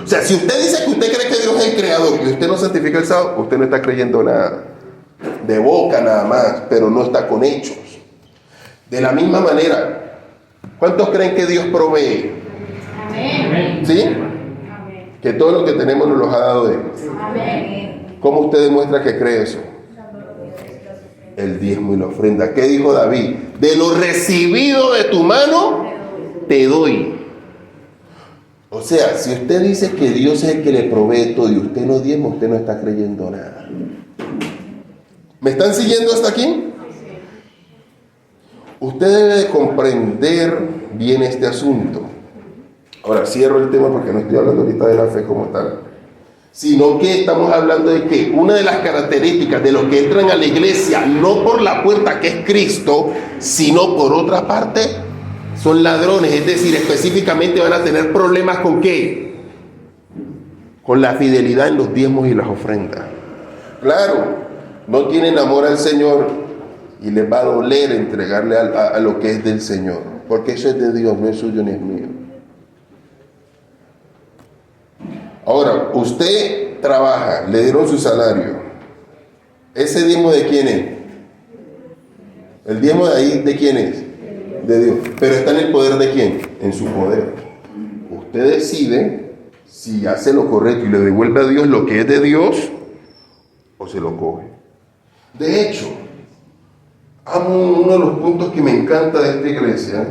O sea, si usted dice que usted cree que Dios es el creador y usted no santifica el sábado, usted no está creyendo nada. De boca nada más, pero no está con hechos. De la misma manera, ¿cuántos creen que Dios provee? Amén. ¿Sí? Amén. Que todo lo que tenemos nos lo ha dado Él. Amén. ¿Cómo usted demuestra que cree eso? El diezmo y la ofrenda. ¿Qué dijo David? De lo recibido de tu mano, te doy. O sea, si usted dice que Dios es el que le provee todo y usted no diezma, usted no está creyendo nada. ¿Me están siguiendo hasta aquí? Usted debe de comprender bien este asunto. Ahora, cierro el tema porque no estoy hablando ahorita de la fe como tal, sino que estamos hablando de que una de las características de los que entran a la iglesia, no por la puerta que es Cristo, sino por otra parte, son ladrones. Es decir, específicamente van a tener problemas ¿con qué? Con la fidelidad en los diezmos y las ofrendas. Claro, no tienen amor al Señor y les va a doler entregarle a lo que es del Señor, porque eso es de Dios, no es suyo ni es mío. Ahora, usted trabaja, le dieron su salario. ¿Ese diezmo de quién es? El diezmo de ahí, ¿de quién es? De Dios. Pero está en el poder de quién? En su poder. Usted decide si hace lo correcto y le devuelve a Dios lo que es de Dios o se lo coge. De hecho, uno de los puntos que me encanta de esta iglesia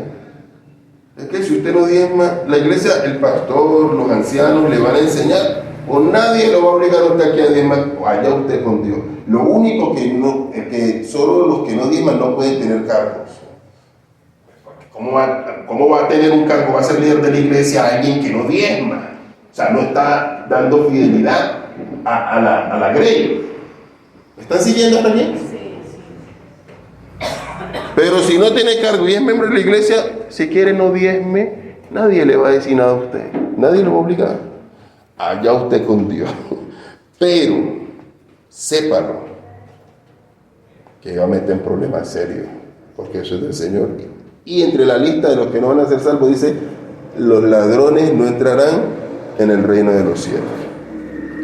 es que si usted no diezma, la iglesia, el pastor, los ancianos le van a enseñar, o nadie lo va a obligar a usted aquí a diezmar, o allá usted con Dios. Lo único que no, es que solo los que no diezman no pueden tener cargos. ¿Cómo va a tener un cargo? Va a ser líder de la iglesia alguien que no diezma. O sea, no está dando fidelidad a la grey. ¿Me están siguiendo también? Sí. Pero si no tiene cargo y es miembro de la iglesia, si quiere no diezme, nadie le va a decir nada a usted. Nadie lo va a obligar. Allá usted con Dios. Pero, sépalo, que va a meter en problemas serios, porque eso es del Señor. Y entre la lista de los que no van a ser salvos dice, los ladrones no entrarán en el reino de los cielos.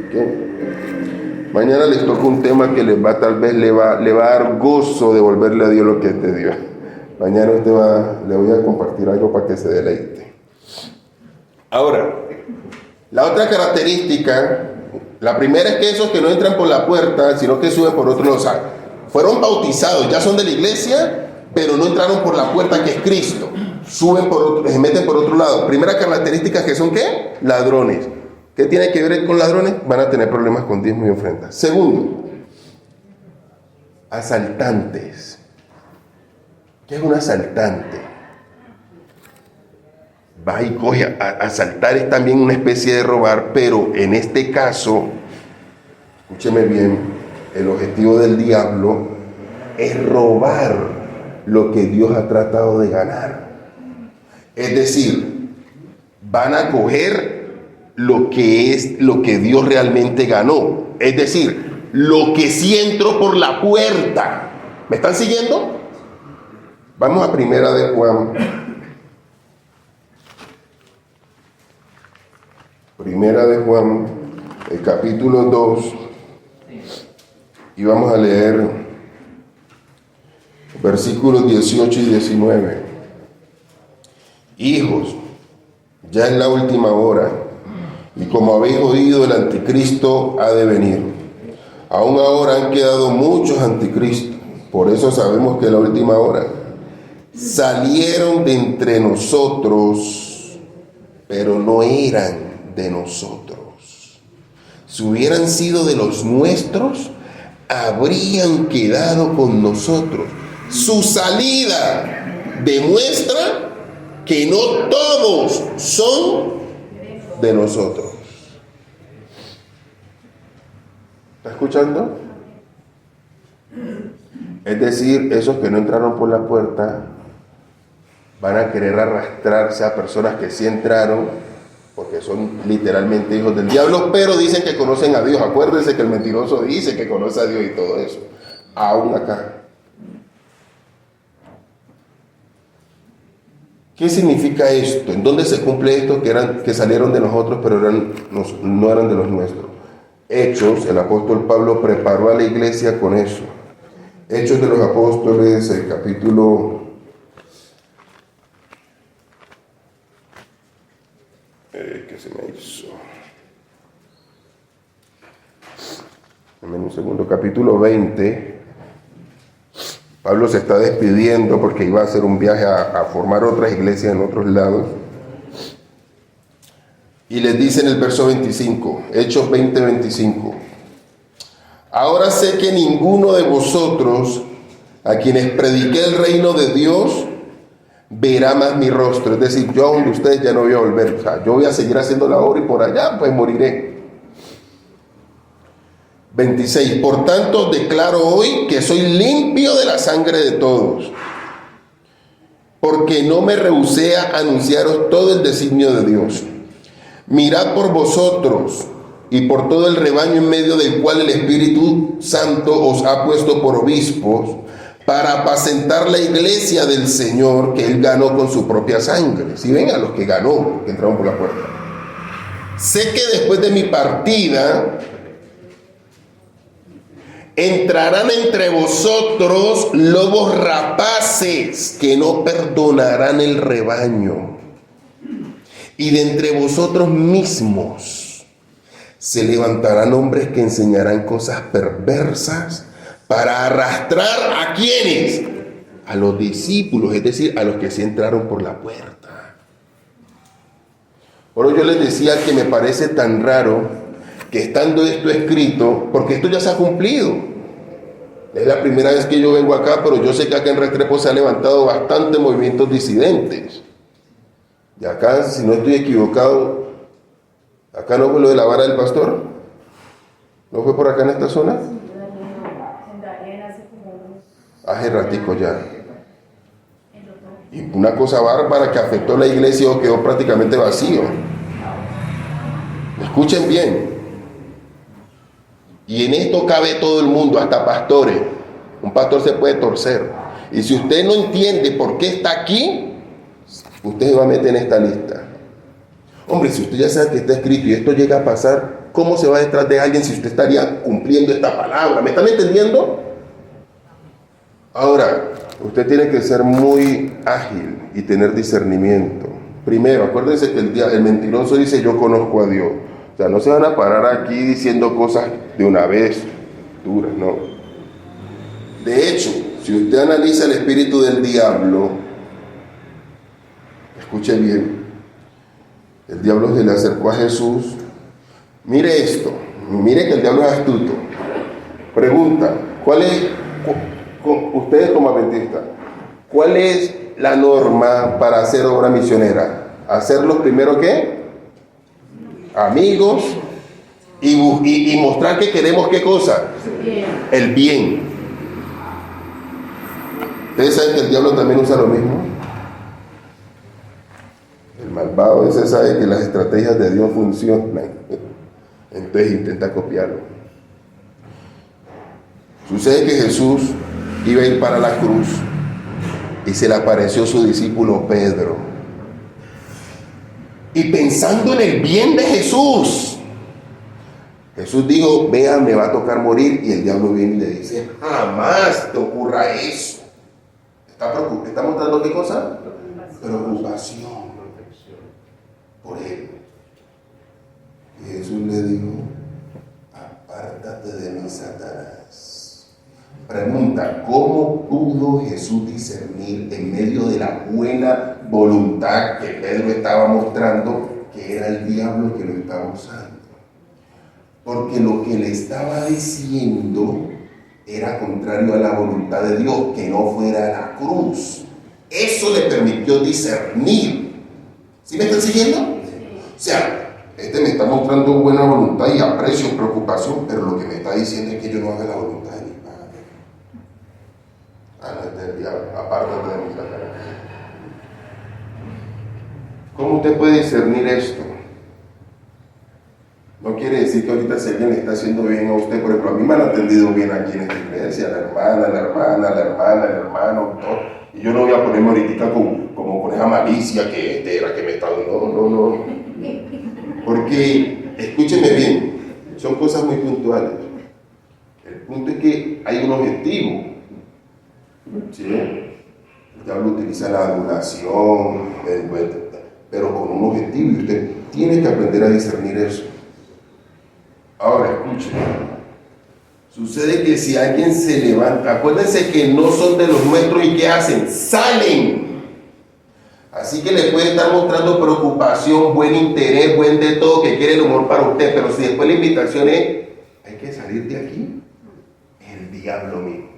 ¿Okay? Mañana les toca un tema que tal vez le va a dar gozo de devolverle a Dios lo que es de Dios. Mañana le voy a compartir algo para que se deleite. Ahora, la otra característica, la primera es que esos que no entran por la puerta, sino que suben por otro lado, o sea, fueron bautizados, ya son de la iglesia, pero no entraron por la puerta que es Cristo. Suben por otro, se meten por otro lado. Primera característica, que son ¿qué? Ladrones. ¿Qué tiene que ver con ladrones? Van a tener problemas con diezmo y ofrendas. Segundo, asaltantes. ¿Qué es un asaltante? Va y coge. Asaltar es también una especie de robar, pero en este caso, escúcheme bien, el objetivo del diablo es robar lo que Dios ha tratado de ganar. Es decir, van a coger lo que Dios realmente ganó. Es decir, lo que sí entró por la puerta. ¿Me están siguiendo? Vamos a Primera de Juan. Primera de Juan, el capítulo 2. Y vamos a leer versículos 18 y 19. Hijos, ya es la última hora, y como habéis oído, el anticristo ha de venir. Aún ahora han quedado muchos anticristos, por eso sabemos que es la última hora. Salieron de entre nosotros, pero no eran de nosotros. Si hubieran sido de los nuestros, habrían quedado con nosotros. Su salida demuestra que no todos son de nosotros. ¿Está escuchando? Es decir, esos que no entraron por la puerta van a querer arrastrarse a personas que sí entraron, porque son literalmente hijos del diablo, pero dicen que conocen a Dios. Acuérdense que el mentiroso dice que conoce a Dios y todo eso. Aún acá. ¿Qué significa esto? ¿En dónde se cumple esto que salieron de nosotros pero no eran de los nuestros? Hechos, el apóstol Pablo preparó a la iglesia con eso. Hechos de los Apóstoles, el capítulo... ¿Qué se me hizo? Dame un segundo. Capítulo 20. Pablo se está despidiendo porque iba a hacer un viaje a formar otras iglesias en otros lados. Y les dice en el verso 25, Hechos 20, 25. Ahora sé que ninguno de vosotros, a quienes prediqué el reino de Dios, verá más mi rostro. Es decir, yo a donde ustedes ya no voy a volver. O sea, yo voy a seguir haciendo la obra y por allá pues moriré. 26. Por tanto, declaro hoy que soy limpio de la sangre de todos, porque no me rehusé a anunciaros todo el designio de Dios. Mirad por vosotros y por todo el rebaño en medio del cual el Espíritu Santo os ha puesto por obispos, para apacentar la iglesia del Señor que Él ganó con su propia sangre. Si ven a los que ganó, que entraron por la puerta. Sé que después de mi partida entrarán entre vosotros lobos rapaces que no perdonarán el rebaño. Y de entre vosotros mismos se levantarán hombres que enseñarán cosas perversas para arrastrar ¿a quiénes? A los discípulos, es decir, a los que sí entraron por la puerta. Por yo les decía que me parece tan raro que estando esto escrito, porque esto ya se ha cumplido. Es la primera vez que yo vengo acá, pero yo sé que acá en Restrepo se han levantado bastantes movimientos disidentes. Y acá, si no estoy equivocado, acá no fue lo de la vara del pastor. ¿No fue por acá en esta zona? Hace ratico ya. Y una cosa bárbara que afectó a la iglesia o quedó prácticamente vacío. Escuchen bien. Y en esto cabe todo el mundo, hasta pastores. Un pastor se puede torcer. Y si usted no entiende por qué está aquí, usted se va a meter en esta lista. Hombre, si usted ya sabe que está escrito y esto llega a pasar, ¿cómo se va detrás de alguien si usted estaría cumpliendo esta palabra? ¿Me están entendiendo? Ahora, usted tiene que ser muy ágil y tener discernimiento. Primero, acuérdense que el mentiroso dice yo conozco a Dios. O sea, no se van a parar aquí diciendo cosas de una vez duras, no. De hecho, si usted analiza el espíritu del diablo, escuche bien, el diablo se le acercó a Jesús. Mire esto, mire que el diablo es astuto. Pregunta, ustedes como adventistas, ¿cuál es la norma para hacer obra misionera? ¿Hacerlos primero qué? Amigos y mostrar que queremos ¿qué cosa? El bien. ¿Ustedes saben que el diablo también usa lo mismo? El malvado ese sabe que las estrategias de Dios funcionan, entonces intenta copiarlo. Sucede que Jesús iba a ir para la cruz y se le apareció su discípulo Pedro. Y pensando en el bien de Jesús, Jesús dijo: vea, me va a tocar morir. Y el diablo viene y le dice: jamás te ocurra eso. ¿Está mostrando qué cosa? Preocupación por él. Y Jesús le dijo: apártate de mí, Satanás. Pregunta: ¿cómo pudo Jesús discernir en medio de la buena voluntad que Pedro estaba mostrando que era el diablo que lo estaba usando? Porque lo que le estaba diciendo era contrario a la voluntad de Dios, que no fuera a la cruz. Eso le permitió discernir. ¿Sí me están siguiendo? O sea, me está mostrando buena voluntad y aprecio, preocupación, pero lo que me está diciendo es que yo no haga la voluntad de mi Padre. No es del diablo, apártate de mi Satanás. ¿Cómo usted puede discernir esto? No quiere decir que ahorita si alguien le está haciendo bien a usted. Por ejemplo, a mí me han atendido bien aquí en esta iglesia, la hermana, el hermano, todo. Y yo no voy a ponerme ahorita como con esa malicia que era que me está dando. No. Porque, escúcheme bien, son cosas muy puntuales. El punto es que hay un objetivo. ¿Sí? El diablo utiliza la adulación, pero con un objetivo, y usted tiene que aprender a discernir eso. Ahora, escuchen. Sucede que si alguien se levanta, acuérdense que no son de los nuestros, y ¿qué hacen? Salen. Así que le puede estar mostrando preocupación, buen interés, buen de todo, que quiere el humor para usted, pero si después la invitación es: hay que salir de aquí, el diablo mismo.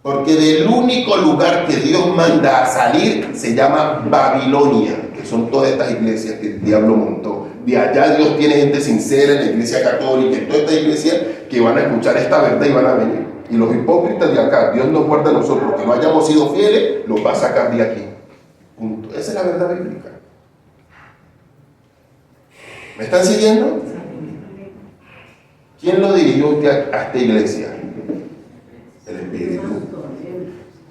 Porque del único lugar que Dios manda a salir se llama Babilonia, que son todas estas iglesias que el diablo montó. De allá Dios tiene gente sincera en la iglesia católica, en toda esta iglesia, que van a escuchar esta verdad y van a venir. Y los hipócritas de acá, Dios nos guarda a nosotros, que no hayamos sido fieles, los va a sacar de aquí. Punto. Esa es la verdad bíblica. ¿Me están siguiendo? ¿Quién lo dirigió usted a esta iglesia? El Espíritu.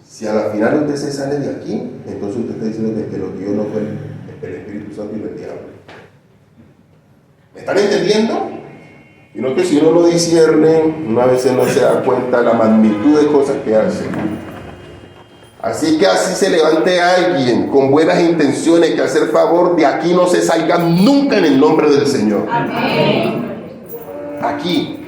Si a la final usted se sale de aquí, entonces usted está diciendo que lo que yo no fue el Espíritu Santo y el diablo. ¿Me están entendiendo? Y no, que si uno lo discierne, una vez no se da cuenta de la magnitud de cosas que hace. Así que así se levante alguien con buenas intenciones, que hacer favor, de aquí no se salga nunca en el nombre del Señor. Amén. Aquí.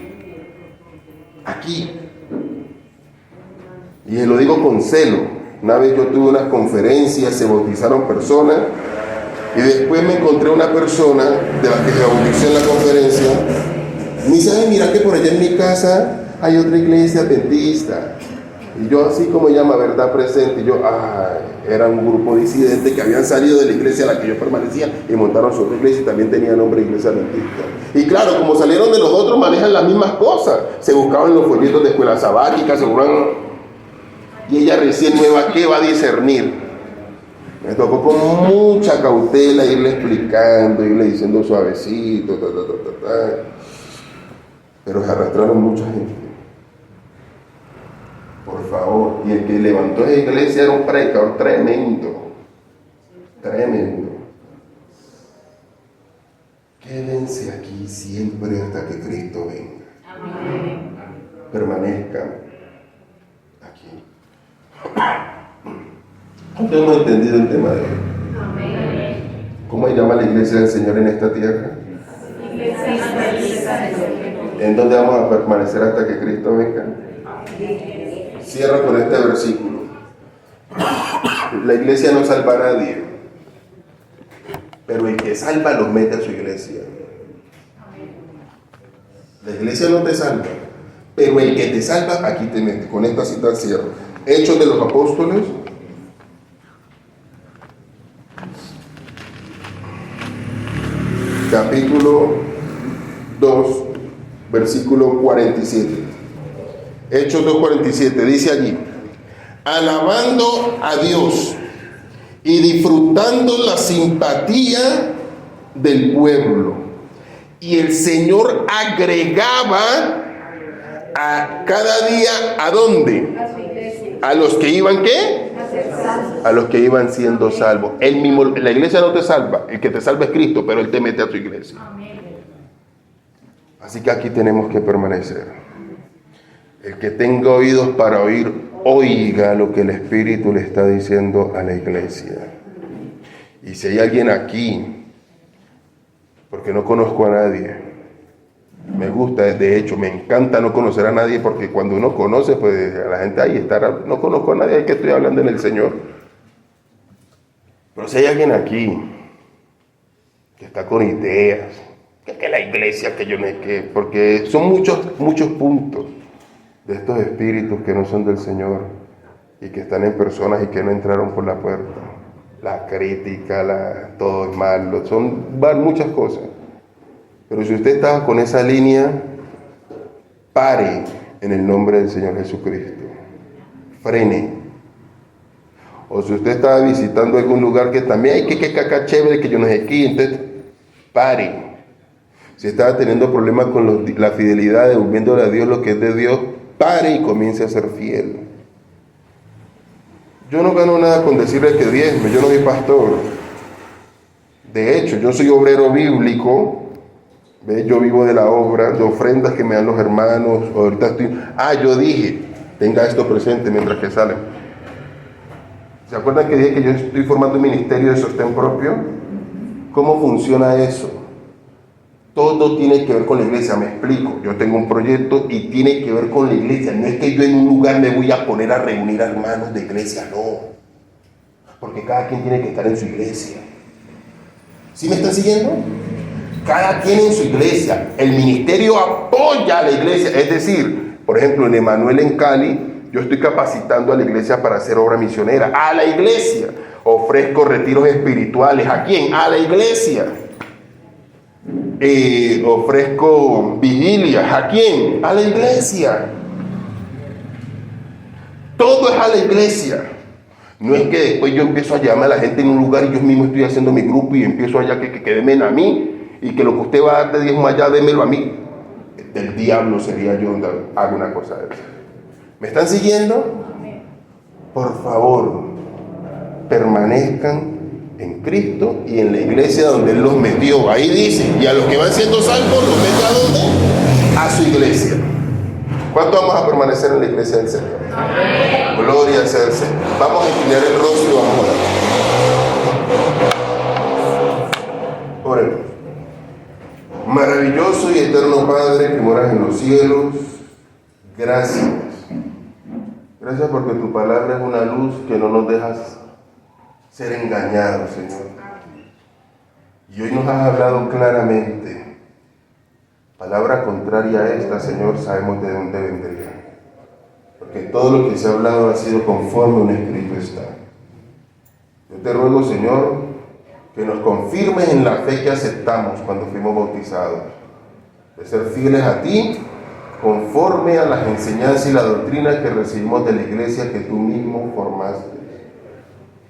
Y lo digo con celo. Una vez yo tuve unas conferencias, se bautizaron personas, y después me encontré una persona de la que se bautizó en la conferencia. Me dice: mira que por allá en mi casa hay otra iglesia adventista. Y yo, así como llama verdad presente, y yo, era un grupo disidente que habían salido de la iglesia a la que yo permanecía y montaron su otra iglesia, y también tenía nombre de iglesia adventista. Y claro, como salieron de los otros, manejan las mismas cosas. Se buscaban los folletos de escuela sabática, se buscaban. Y ella recién nueva, ¿qué va a discernir? Me tocó con mucha cautela irle explicando, irle diciendo suavecito, pero se arrastraron mucha gente. Por favor. Y el que levantó esa iglesia era un predicador tremendo. Quédense aquí siempre hasta que Cristo venga. Amén. Permanezcan aquí. ¿Ustedes hemos entendido el tema de hoy? Amén. ¿Cómo se llama la iglesia del Señor en esta tierra? ¿En dónde vamos a permanecer hasta que Cristo venga? Cierro con este versículo. La iglesia no salva a nadie, pero el que salva los mete a su iglesia. La iglesia no te salva, pero el que te salva, aquí te mete. Con esta cita cierro. Hechos de los Apóstoles, capítulo 2, versículo 47. Hechos 2:47, dice allí: alabando a Dios y disfrutando la simpatía del pueblo, y el Señor agregaba a cada día, ¿a dónde? A su iglesia. A los que iban, ¿qué? A ser salvos. A los que iban siendo salvos. Él mismo, la iglesia no te salva, el que te salva es Cristo, pero Él te mete a tu iglesia. Amén. Así que aquí tenemos que permanecer. El que tenga oídos para oír, oiga lo que el Espíritu le está diciendo a la iglesia. Y si hay alguien aquí, porque no conozco a nadie, me gusta, de hecho, me encanta no conocer a nadie, porque cuando uno conoce, pues a la gente ahí está, no conozco a nadie, que estoy hablando en el Señor. Pero si hay alguien aquí que está con ideas, que la iglesia, que yo no sé qué, porque son muchos puntos de estos espíritus que no son del Señor y que están en personas y que no entraron por la puerta. La crítica, todo es malo, van muchas cosas. Pero si usted está con esa línea, pare en el nombre del Señor Jesucristo. Frene. O si usted está visitando algún lugar que también hay que caca chévere, que yo no sé qué, entonces pare. Si estaba teniendo problemas con la fidelidad, devolviéndole a Dios lo que es de Dios, pare y comience a ser fiel. Yo no gano nada con decirle que diezme, yo no soy pastor. De hecho, yo soy obrero bíblico. ¿Ves? Yo vivo de la obra, de ofrendas que me dan los hermanos. Ahorita yo dije, tenga esto presente mientras que salen. ¿Se acuerdan que dije que yo estoy formando un ministerio de sostén propio? ¿Cómo funciona eso? Todo tiene que ver con la iglesia, me explico. Yo tengo un proyecto y tiene que ver con la iglesia. No es que yo en un lugar me voy a poner a reunir a hermanos de iglesia, no. Porque cada quien tiene que estar en su iglesia. ¿Sí me están siguiendo? Cada quien en su iglesia. El ministerio apoya a la iglesia. Es decir, por ejemplo, en Emanuel en Cali, yo estoy capacitando a la iglesia para hacer obra misionera. A la iglesia. Ofrezco retiros espirituales. ¿A quién? A la iglesia. Ofrezco vigilias. ¿A quién? A la iglesia. Todo es a la iglesia. No es que después yo empiezo a llamar a la gente en un lugar y yo mismo estoy haciendo mi grupo y empiezo allá que denme a mí y que lo que usted va a dar de diezmo allá, démelo a mí. Del diablo sería yo donde hago una cosa de esa. ¿Me están siguiendo? Por favor, permanezcan en Cristo y en la iglesia donde Él los metió. Ahí dice, y a los que van siendo salvos los mete ¿a dónde? A su iglesia. ¿Cuánto vamos a permanecer en la iglesia del Señor? Amén. Gloria sea al Señor. Vamos a inclinar el rostro y vamos a orar. Oremos. Maravilloso y eterno Padre que moras en los cielos, gracias. Gracias porque tu palabra es una luz que no nos dejas ser engañados, Señor. Y hoy nos has hablado claramente. Palabra contraria a esta, Señor, sabemos de dónde vendría. Porque todo lo que se ha hablado ha sido conforme a un escrito está. Yo te ruego, Señor, que nos confirmes en la fe que aceptamos cuando fuimos bautizados, de ser fieles a ti, conforme a las enseñanzas y la doctrina que recibimos de la iglesia que tú mismo formaste.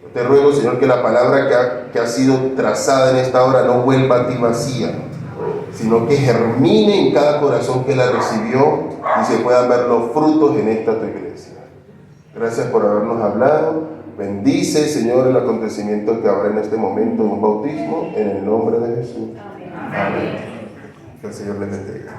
Yo te ruego, Señor, que la palabra que ha sido trazada en esta hora no vuelva a ti vacía, sino que germine en cada corazón que la recibió y se puedan ver los frutos en esta tu iglesia. Gracias por habernos hablado. Bendice, Señor, el acontecimiento que habrá en este momento de un bautismo, en el nombre de Jesús. Amén. Que el Señor les bendiga.